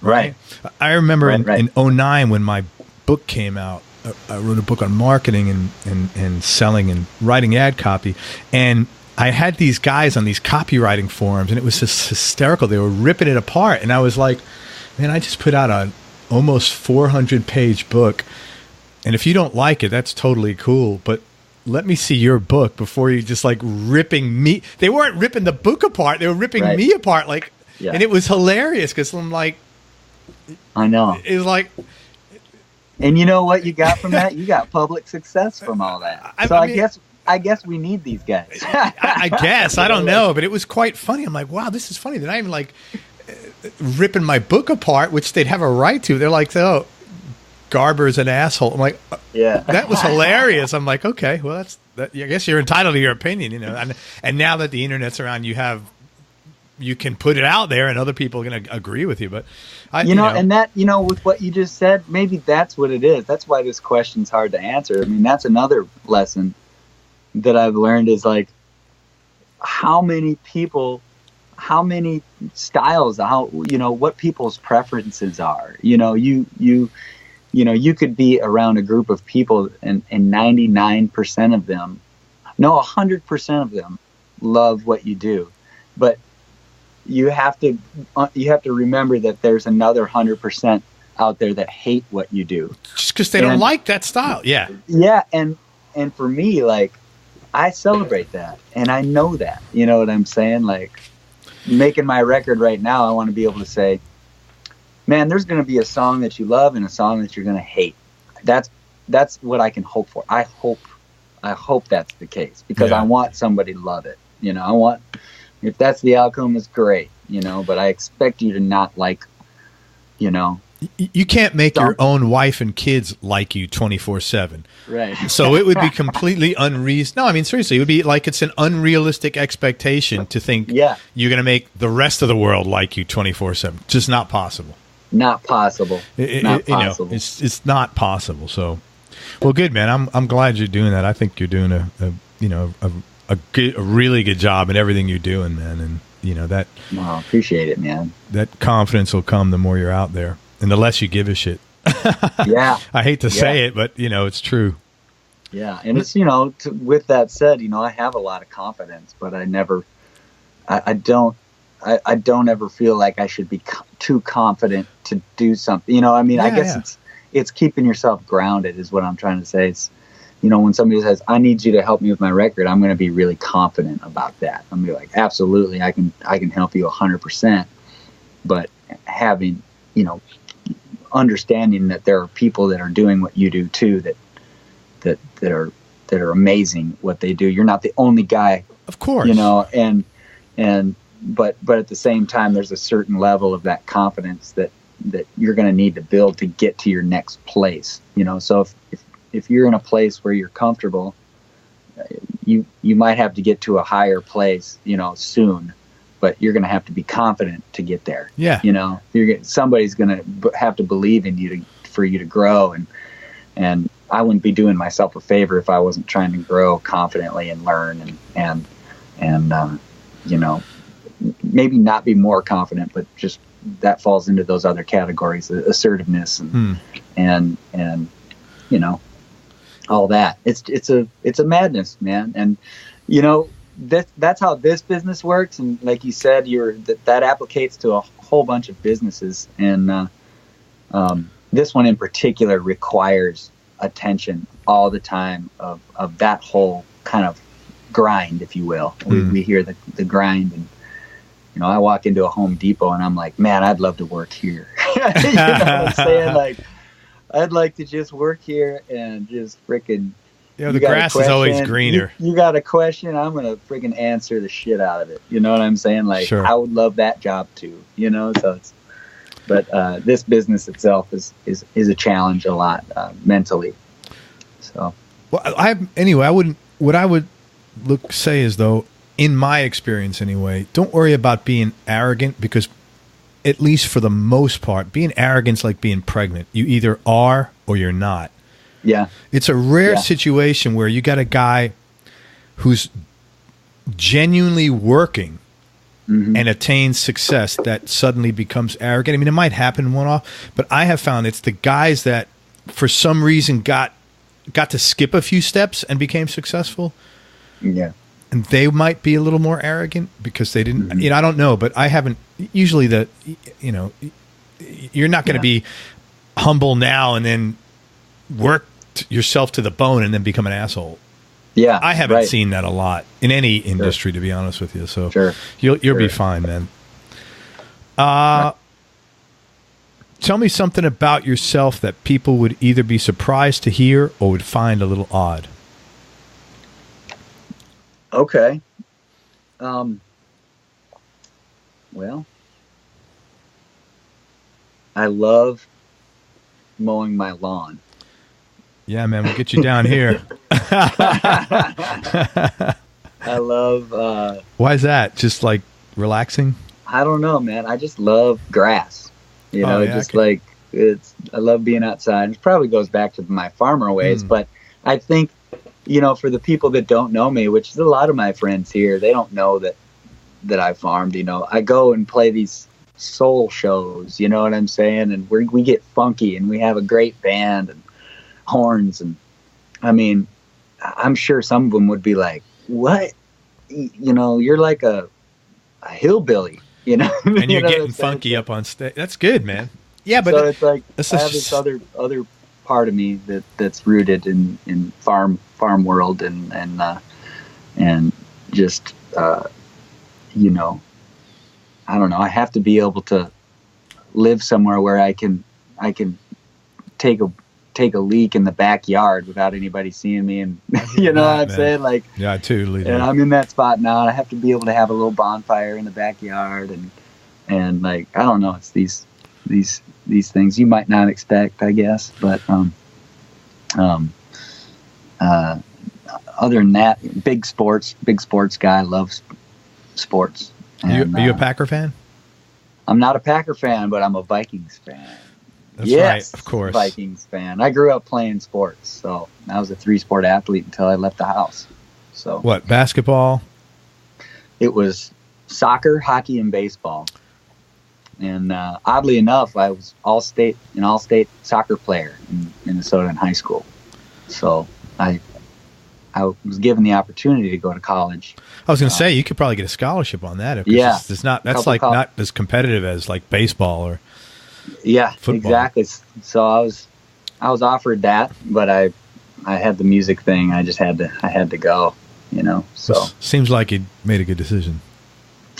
Speaker 1: Right. I remember in 2009 when my book came out, I wrote a book on marketing and selling and writing ad copy, and I had these guys on these copywriting forums, and it was just hysterical. They were ripping it apart, and I was like, man, I just put out an almost 400-page book, and if you don't like it, that's totally cool, but let me see your book before you just like ripping me. They weren't ripping the book apart. They were ripping me apart. Like, and it was hilarious, because I'm like,
Speaker 2: I know.
Speaker 1: It was like,
Speaker 2: and you know what you got from that? You got public success from all that. So I guess we need these guys.
Speaker 1: I guess. I don't know, but it was quite funny. I'm like, wow, this is funny. They're not even like ripping my book apart, which they'd have a right to. They're like, oh, Garber's an asshole. I'm like,
Speaker 2: yeah,
Speaker 1: that was hilarious. I'm like, okay, well, I guess you're entitled to your opinion, you know. And now that the internet's around, you can put it out there, and other people are going to agree with you. But
Speaker 2: you know, and that, you know, with what you just said, maybe that's what it is. That's why this question's hard to answer. I mean, that's another lesson that I've learned, is like, how many people, how many styles, how, you know, what people's preferences are. You know, you could be around a group of people, and 99% of them, no, 100% of them love what you do, but you have to remember that there's another 100% out there that hate what you do,
Speaker 1: just because they don't like that style.
Speaker 2: Yeah, and for me, like, I celebrate that, and I know that. You know what I'm saying? Like, making my record right now, I want to be able to say, man, there's going to be a song that you love and a song that you're going to hate. That's what I can hope for. I hope that's the case, because I want somebody to love it. You know, if that's the outcome, it's great, you know, but I expect you to not like, you know.
Speaker 1: You can't make your own wife and kids like you 24/7.
Speaker 2: Right.
Speaker 1: So it would be completely unreasonable. No, I mean, seriously, it would be like, it's an unrealistic expectation to think you're going to make the rest of the world like you 24/7. Just not possible.
Speaker 2: Not possible. Not possible.
Speaker 1: You know, it's not possible. So, well, good, man. I'm glad you're doing that. I think you're doing a really good job in everything you're doing, man. And you know that.
Speaker 2: Well, appreciate it, man.
Speaker 1: That confidence will come the more you're out there, and the less you give a shit.
Speaker 2: Yeah.
Speaker 1: I hate to say it, but you know it's true.
Speaker 2: Yeah, and it's, you know, with that said, you know, I have a lot of confidence, but I don't ever feel like I should be too confident to do something. You know, I mean, I guess it's keeping yourself grounded is what I'm trying to say. It's, you know, when somebody says, I need you to help me with my record, I'm going to be really confident about that. I'm going to be like, absolutely, I can help you 100%. But having, you know, understanding that there are people that are doing what you do too, that are amazing what they do. You're not the only guy,
Speaker 1: of course,
Speaker 2: you know, but at the same time, there's a certain level of that confidence that you're going to need to build to get to your next place, you know. So if you're in a place where you're comfortable, you might have to get to a higher place, soon, but you're going to have to be confident to get there.
Speaker 1: Yeah.
Speaker 2: Somebody's going to have to believe in you for you to grow. And I wouldn't be doing myself a favor if I wasn't trying to grow confidently and learn and maybe not be more confident, but just that falls into those other categories, assertiveness and all that. It's a madness, man. And that's how this business works. And like you said, that applicates to a whole bunch of businesses. And this one in particular requires attention all the time of that whole kind of grind, if you will. We hear the grind, and I walk into a Home Depot and I'm like, man, I'd love to work here. You know what I'm saying? Like, I'd like to just work here and just freaking.
Speaker 1: The grass is always greener.
Speaker 2: You got a question, I'm gonna freaking answer the shit out of it. You know what I'm saying? Like, sure. I would love that job too. So but this business itself is a challenge a lot mentally. So,
Speaker 1: well, I would say is though, in my experience anyway, don't worry about being arrogant, because at least for the most part, being arrogant's like being pregnant. You either are or you're not.
Speaker 2: Yeah.
Speaker 1: It's a rare situation where you got a guy who's genuinely working and attains success that suddenly becomes arrogant. I mean, it might happen one-off, but I have found it's the guys that for some reason got to skip a few steps and became successful.
Speaker 2: Yeah.
Speaker 1: And they might be a little more arrogant because they didn't, I don't know, but I haven't usually you're not going to be humble now and then work yourself to the bone and then become an asshole.
Speaker 2: Yeah.
Speaker 1: I haven't seen that a lot in any industry, to be honest with you. So you'll be fine, man. Tell me something about yourself that people would either be surprised to hear or would find a little odd.
Speaker 2: Okay. Well, I love mowing my lawn.
Speaker 1: Yeah, man, we'll get you down here.
Speaker 2: I love...
Speaker 1: Why is that? Just like relaxing?
Speaker 2: I don't know, man. I just love grass. I love being outside. It probably goes back to my farmer ways, but I think, for the people that don't know me, which is a lot of my friends here, they don't know that I farmed. I go and play these soul shows, you know what I'm saying? And we get funky and we have a great band and horns. And I mean, I'm sure some of them would be like, what? You're like a hillbilly, And
Speaker 1: you're getting funky up on stage. That's good, man. Yeah, but
Speaker 2: so it's like I have this other part of me that's rooted in farm world and just I don't know. I have to be able to live somewhere where I can take a leak in the backyard without anybody seeing me, and what I'm saying? Like,
Speaker 1: yeah, I totally do.
Speaker 2: And I'm in that spot now, and I have to be able to have a little bonfire in the backyard, and like, I don't know, it's these things you might not expect, I guess, but other than that, big sports guy, loves sports. And,
Speaker 1: are you a Packer fan?
Speaker 2: I'm not a Packer fan, but I'm a Vikings fan.
Speaker 1: That's right, of course.
Speaker 2: Vikings fan. I grew up playing sports, so I was a 3-sport athlete until I left the house. So
Speaker 1: what, basketball?
Speaker 2: It was soccer, hockey, and baseball. And oddly enough, I was all-state soccer player in Minnesota in high school. So I was given the opportunity to go to college. I was
Speaker 1: going to say, you could probably get a scholarship on that.
Speaker 2: Yeah.
Speaker 1: That's like not as competitive as like baseball or football.
Speaker 2: Exactly. So I was offered that, but I had the music thing. I just had to go, so.
Speaker 1: Seems like you made a good decision.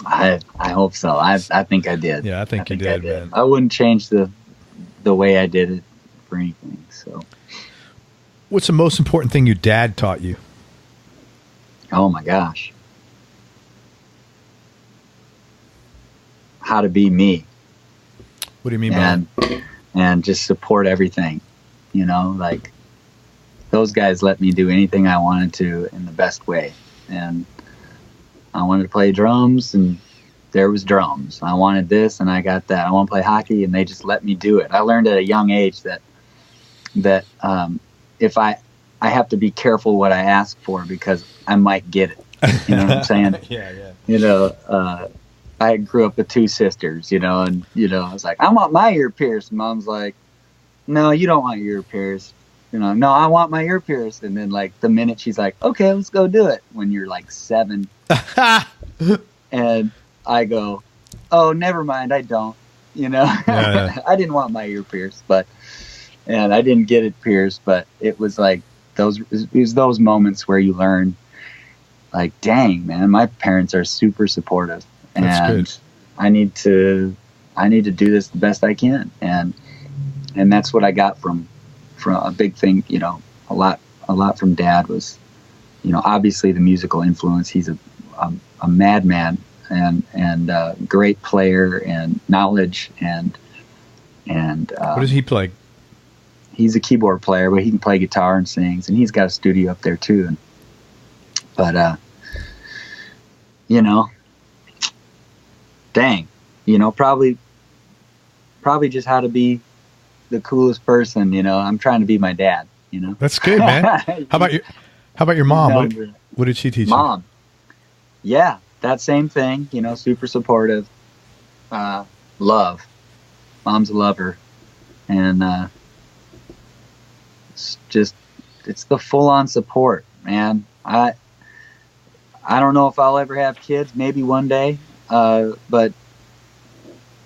Speaker 2: I hope so. I think I did.
Speaker 1: Yeah, I think you did, man.
Speaker 2: I wouldn't change the way I did it for anything. So,
Speaker 1: what's the most important thing your dad taught you?
Speaker 2: Oh my gosh, how to be me.
Speaker 1: What do you mean by that?
Speaker 2: And just support everything. Like those guys let me do anything I wanted to in the best way. And I wanted to play drums, and there was drums. I wanted this, and I got that. I want to play hockey, and they just let me do it. I learned at a young age that if I have to be careful what I ask for, because I might get it. You know what I'm saying?
Speaker 3: Yeah.
Speaker 2: You know, I grew up with 2 sisters, you know, and, you know, I was like, I want my ear pierced. Mom's like, no, you don't want your ear pierced. You know, no, I want my ear pierced. And then, like, the minute she's like, okay, let's go do it, when you're like 7. And I go, oh, never mind, I don't, you know.
Speaker 1: Yeah.
Speaker 2: I didn't want my ear pierced, and I didn't get it pierced, but it was like those moments where you learn, like, dang, man, my parents are super supportive, and
Speaker 1: That's good.
Speaker 2: I need to do this the best I can, and that's what I got from a big thing, you know. A lot from Dad was, you know, obviously the musical influence. He's a madman and great player and knowledge and
Speaker 1: What does he play?
Speaker 2: he's a keyboard player, but he can play guitar and sings, and he's got a studio up there too. But you know, dang, you know, probably just how to be the coolest person. You know, I'm trying to be my dad. You know,
Speaker 1: That's good, man. How about your mom? What did she teach you?
Speaker 2: Mom, yeah, that same thing. You know, super supportive. Love. Mom's a lover, and it's the full-on support, man. I don't know if I'll ever have kids, maybe one day, but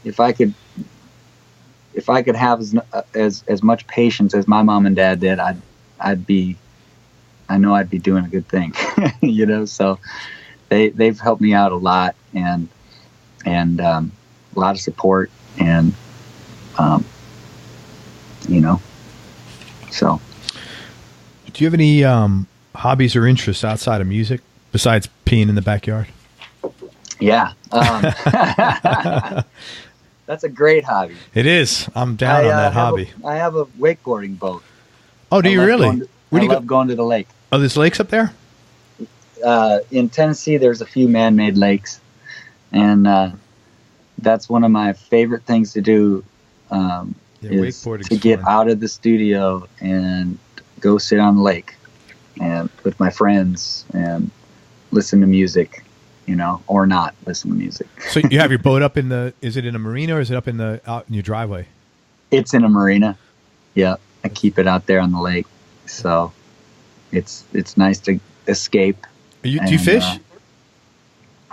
Speaker 2: if I could have as much patience as my mom and dad did, I'd be doing a good thing. You know, so they've helped me out a lot, and a lot of support, and you know, so.
Speaker 1: Do you have any hobbies or interests outside of music besides peeing in the backyard?
Speaker 2: Yeah. That's a great hobby.
Speaker 1: It is. I'm down on that hobby.
Speaker 2: I have a wakeboarding boat.
Speaker 1: Oh, do you really?
Speaker 2: I love going to the lake.
Speaker 1: Oh, there's lakes up there?
Speaker 2: In Tennessee, there's a few man-made lakes, and that's one of my favorite things to do. Is to get out of the studio and go sit on the lake and with my friends and listen to music, you know, or not listen to music.
Speaker 1: So you have your boat up is it in a marina, or is it up out in your driveway?
Speaker 2: It's in a marina. Yeah. I keep it out there on the lake. So it's nice to escape.
Speaker 1: Do you fish?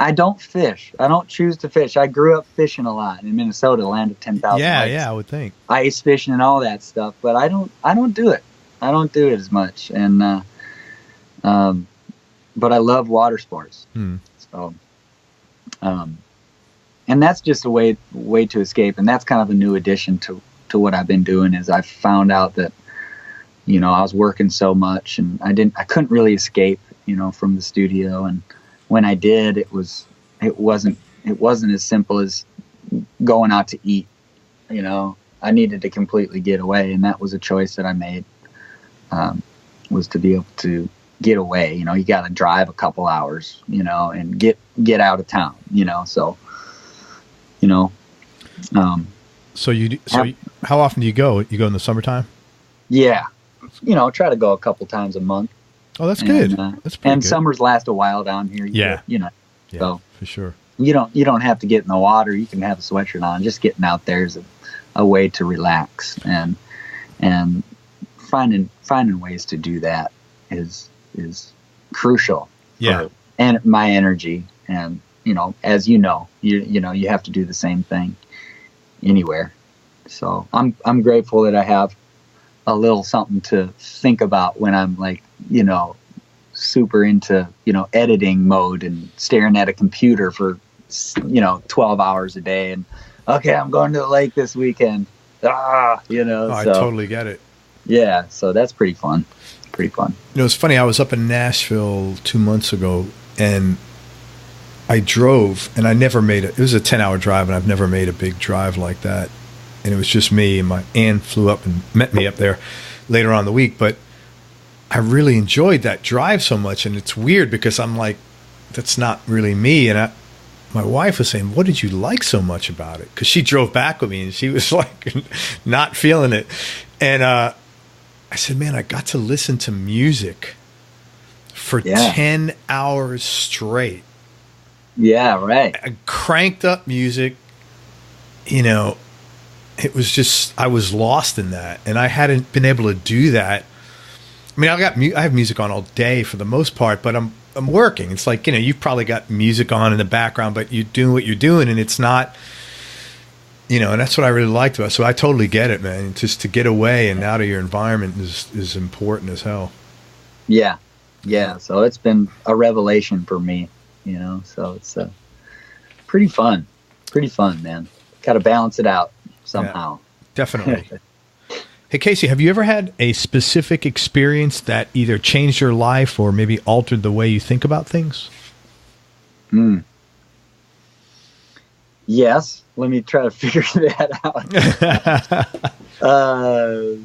Speaker 2: I don't fish. I don't choose to fish. I grew up fishing a lot in Minnesota, land of 10,000 lakes.
Speaker 1: Yeah, I would think.
Speaker 2: Ice fishing and all that stuff, but I don't do it. I don't do it as much, and but I love water sports. So, and that's just a way to escape, and that's kind of a new addition to what I've been doing. Is I found out that, you know, I was working so much, and I couldn't really escape, you know, from the studio, and when I did, it wasn't as simple as going out to eat. You know, I needed to completely get away, and that was a choice that I made. Was to be able to get away. You know, you got to drive a couple hours, you know, and get out of town. You know, so you know.
Speaker 1: How often do you go? You go in the summertime?
Speaker 2: Yeah, you know, try to go a couple times a month.
Speaker 1: Oh, that's good. That's pretty
Speaker 2: and
Speaker 1: good.
Speaker 2: Summers last a while down here.
Speaker 1: Yeah.
Speaker 2: You know.
Speaker 1: Yeah,
Speaker 2: so
Speaker 1: for sure.
Speaker 2: You don't have to get in the water. You can have a sweatshirt on. Just getting out there is a way to relax, and finding ways to do that is crucial.
Speaker 1: Yeah.
Speaker 2: And my energy, and you know, as you know, you have to do the same thing anywhere. So I'm grateful that I have a little something to think about when I'm, like, you know, super into, you know, editing mode and staring at a computer for, you know, 12 hours a day, and okay, I'm going to the lake this weekend. You know.
Speaker 1: I totally get it.
Speaker 2: Yeah, so that's pretty fun. You
Speaker 1: know, it's funny. I was up in Nashville 2 months ago, and I drove, and I never made it. It was a 10-hour drive, and I've never made a big drive like that. And it was just me, and my aunt flew up and met me up there later on in the week. But I really enjoyed that drive so much. And it's weird because I'm like, that's not really me. And my wife was saying, what did you like so much about it? Because she drove back with me and she was like not feeling it. And I said, man, I got to listen to music for 10 hours straight.
Speaker 2: Yeah, right.
Speaker 1: I cranked up music. You know, it was just, I was lost in that. And I hadn't been able to do that. I mean, I have music on all day for the most part, but I'm working. It's like, you know, you've probably got music on in the background, but you're doing what you're doing, and it's not, you know, and that's what I really liked about it. So I totally get it, man. Just to get away and out of your environment is important as hell.
Speaker 2: Yeah. Yeah. So it's been a revelation for me, you know, so it's pretty fun, man. Got to balance it out somehow.
Speaker 1: Yeah, definitely. Hey, Casey, have you ever had a specific experience that either changed your life or maybe altered the way you think about things?
Speaker 2: Yes. Let me try to figure that out.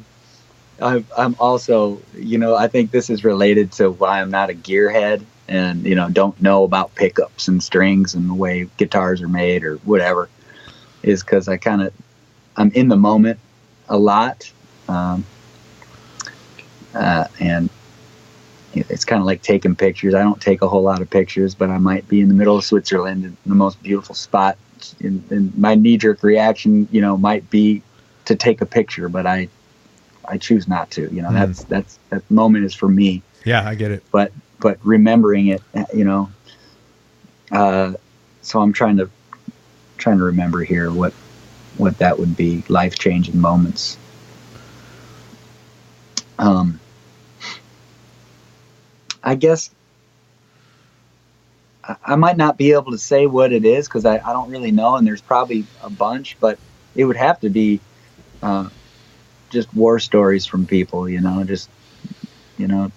Speaker 2: I'm also, you know, I think this is related to why I'm not a gearhead and, you know, don't know about pickups and strings and the way guitars are made or whatever, is because I'm in the moment a lot. And it's kind of like taking pictures. I don't take a whole lot of pictures, but I might be in the middle of Switzerland in the most beautiful spot, and my knee-jerk reaction, you know, might be to take a picture, but I choose not to. You know, that moment is for me.
Speaker 1: Yeah, I get it.
Speaker 2: But remembering it, you know, so I'm trying to remember here what that would be, life-changing moments. I guess I might not be able to say what it is because I don't really know, and there's probably a bunch, but it would have to be just war stories from people, you know, just, you know,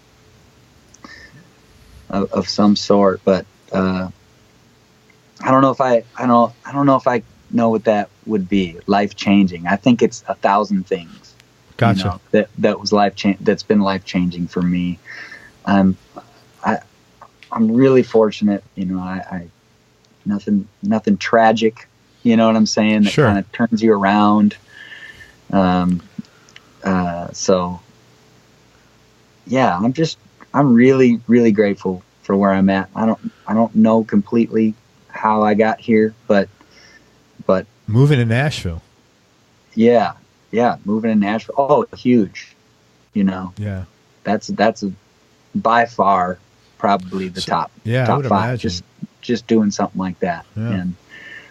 Speaker 2: of some sort. But I don't know if I don't know if I know what that would be. Life changing. I think it's 1,000 things.
Speaker 1: Gotcha.
Speaker 2: You know, that was that's been life changing for me. I'm really fortunate, you know, I nothing tragic, you know what I'm saying? That kind of turns you around. So yeah, I'm really, really grateful for where I'm at. I don't know completely how I got here, but
Speaker 1: moving to Nashville.
Speaker 2: Yeah. Moving to Nashville. Oh, huge, you know.
Speaker 1: Yeah.
Speaker 2: That's by far probably the top
Speaker 1: I would
Speaker 2: 5.
Speaker 1: imagine.
Speaker 2: Just doing something like that.
Speaker 1: Yeah.
Speaker 2: And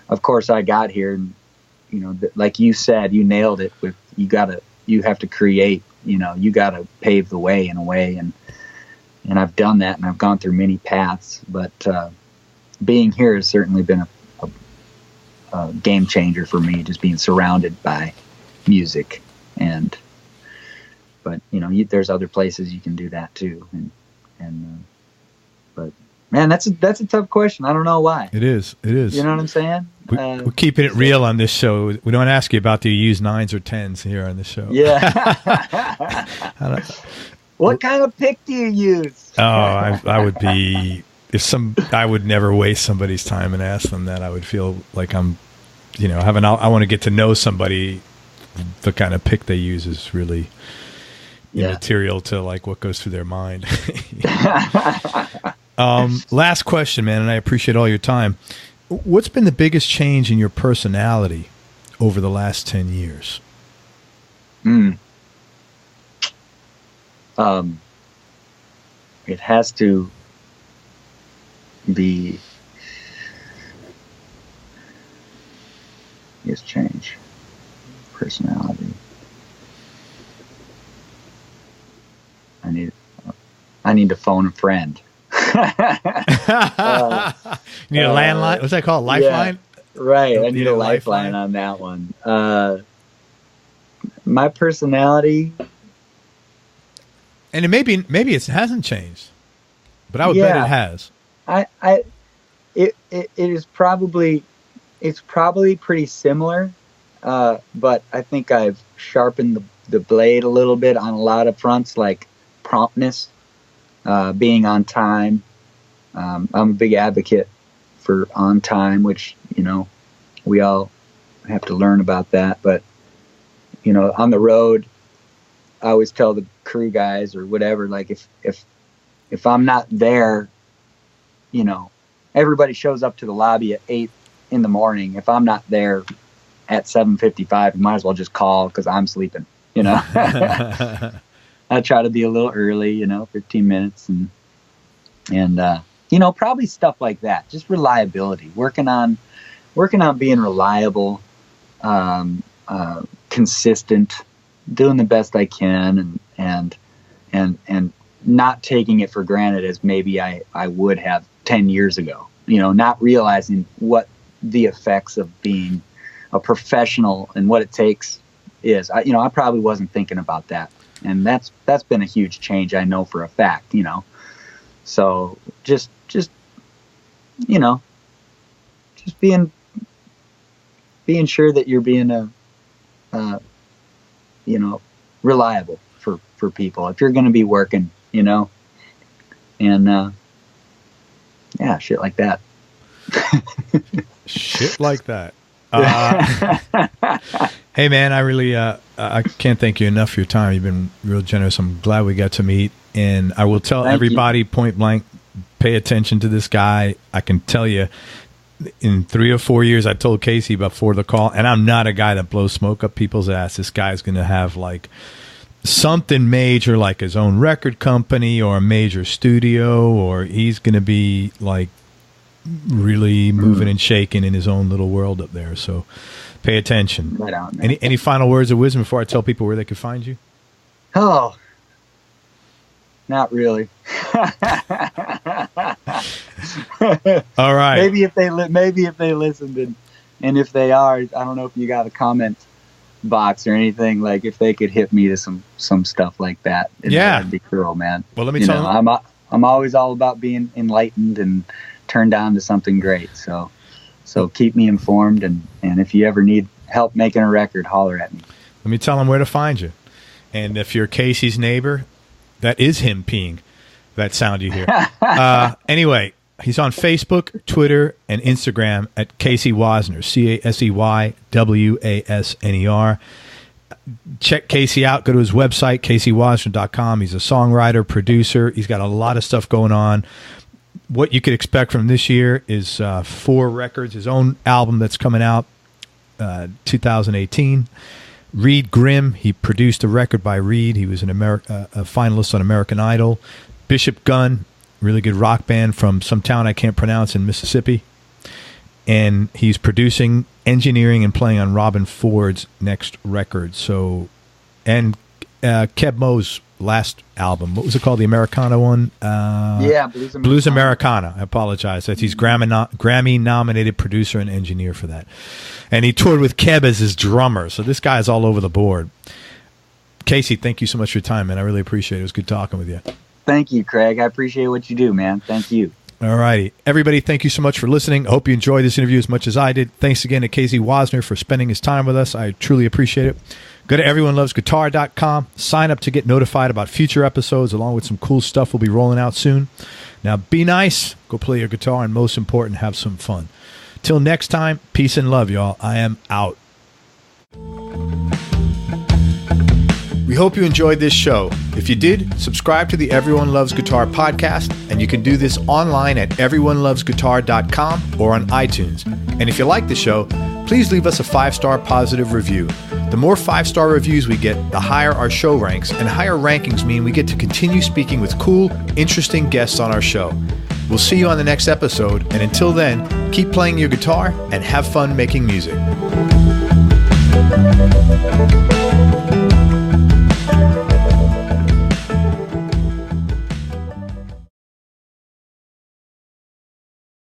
Speaker 2: of course I got here, and you know, like you said, you nailed it with you have to create, you know, you got to pave the way in a way, and I've done that, and I've gone through many paths, but being here has certainly been a game changer for me, just being surrounded by music. But you know, there's other places you can do that too, but man, that's a tough question. I don't know why.
Speaker 1: It is.
Speaker 2: You know what I'm saying?
Speaker 1: We're keeping it real on this show. We don't ask you about do you use 9s or 10s here on the show.
Speaker 2: Yeah. What kind of pick do you use?
Speaker 1: Oh, I would be I would never waste somebody's time and ask them that. I would feel like I'm, you know, I want to get to know somebody. The kind of pick they use is really immaterial to like what goes through their mind. Last question, man, and I appreciate all your time. What's been the biggest change in your personality over the last 10 years?
Speaker 2: It has to be change personality. I need to phone a friend.
Speaker 1: You need a landline? What's that called? Lifeline?
Speaker 2: Yeah, right. I need a lifeline on that one. My personality,
Speaker 1: and maybe it hasn't changed, but I would bet it has.
Speaker 2: It is probably, it's probably pretty similar, but I think I've sharpened the blade a little bit on a lot of fronts, like promptness, being on time. I'm a big advocate for on time, which, we all have to learn about that. But, on the road, I always tell the crew guys or whatever, like if I'm not there, everybody shows up to the lobby at 8 in the morning. If I'm not there at 7:55, you might as well just call because I'm sleeping, I try to be a little early, 15 minutes and probably stuff like that. Just reliability, working on being reliable, consistent, doing the best I can and not taking it for granted as maybe I would have 10 years ago, not realizing what the effects of being a professional and what it takes is. I probably wasn't thinking about that. And that's been a huge change, I know for a fact, So just being sure that you're being reliable for people if you're going to be working, and shit like that.
Speaker 1: Shit like that. Hey man, I really I can't thank you enough for your time. You've been real generous. I'm glad we got to meet, and I will tell everybody point blank, pay attention to this guy. I can tell you, in 3 or 4 years, I told Casey before the call, and I'm not a guy that blows smoke up people's ass. This guy's going to have like something major, like his own record company or a major studio, or he's going to be like really moving and shaking in his own little world up there. So pay attention.
Speaker 2: Right on, man.
Speaker 1: Any final words of wisdom before I tell people where they can find you?
Speaker 2: Oh, not really.
Speaker 1: All right.
Speaker 2: Maybe if they listened and if they are, I don't know if you got a comment box or anything, like if they could hit me to some stuff like that. That'd be cool, man.
Speaker 1: Well, let me tell you,
Speaker 2: I'm always all about being enlightened and turned on to something great. So keep me informed, and if you ever need help making a record, holler at me.
Speaker 1: Let me tell them where to find you. And if you're Casey's neighbor, that is him peeing. That sound you hear. Anyway, he's on Facebook, Twitter, and Instagram at Casey Wasner, CaseYWasner. Check Casey out. Go to his website, CaseyWasner.com. He's a songwriter, producer. He's got a lot of stuff going on. What you could expect from this year is 4 records, his own album that's coming out 2018. Reed Grimm, he produced a record by Reed. He was a finalist on American Idol. Bishop Gunn, really good rock band from some town I can't pronounce in Mississippi. And he's producing, engineering, and playing on Robben Ford's next record. So, and Keb Mo's last album, what was it called? The Americana one? Blues Americana. I apologize. He's Grammy-nominated producer and engineer for that. And he toured with Keb as his drummer. So this guy's all over the board. Casey, thank you so much for your time, man. I really appreciate it. It was good talking with you.
Speaker 2: Thank you, Craig. I appreciate what you do, man. Thank you.
Speaker 1: All righty. Everybody, thank you so much for listening. I hope you enjoyed this interview as much as I did. Thanks again to Casey Wasner for spending his time with us. I truly appreciate it. Go to everyonelovesguitar.com. Sign up to get notified about future episodes, along with some cool stuff we'll be rolling out soon. Now, be nice. Go play your guitar, and most important, have some fun. Till next time, peace and love, y'all. I am out. We hope you enjoyed this show. If you did, subscribe to the Everyone Loves Guitar podcast, and you can do this online at everyonelovesguitar.com or on iTunes. And if you like the show, please leave us a 5-star positive review. The more 5-star reviews we get, the higher our show ranks, and higher rankings mean we get to continue speaking with cool, interesting guests on our show. We'll see you on the next episode, and until then, keep playing your guitar and have fun making music.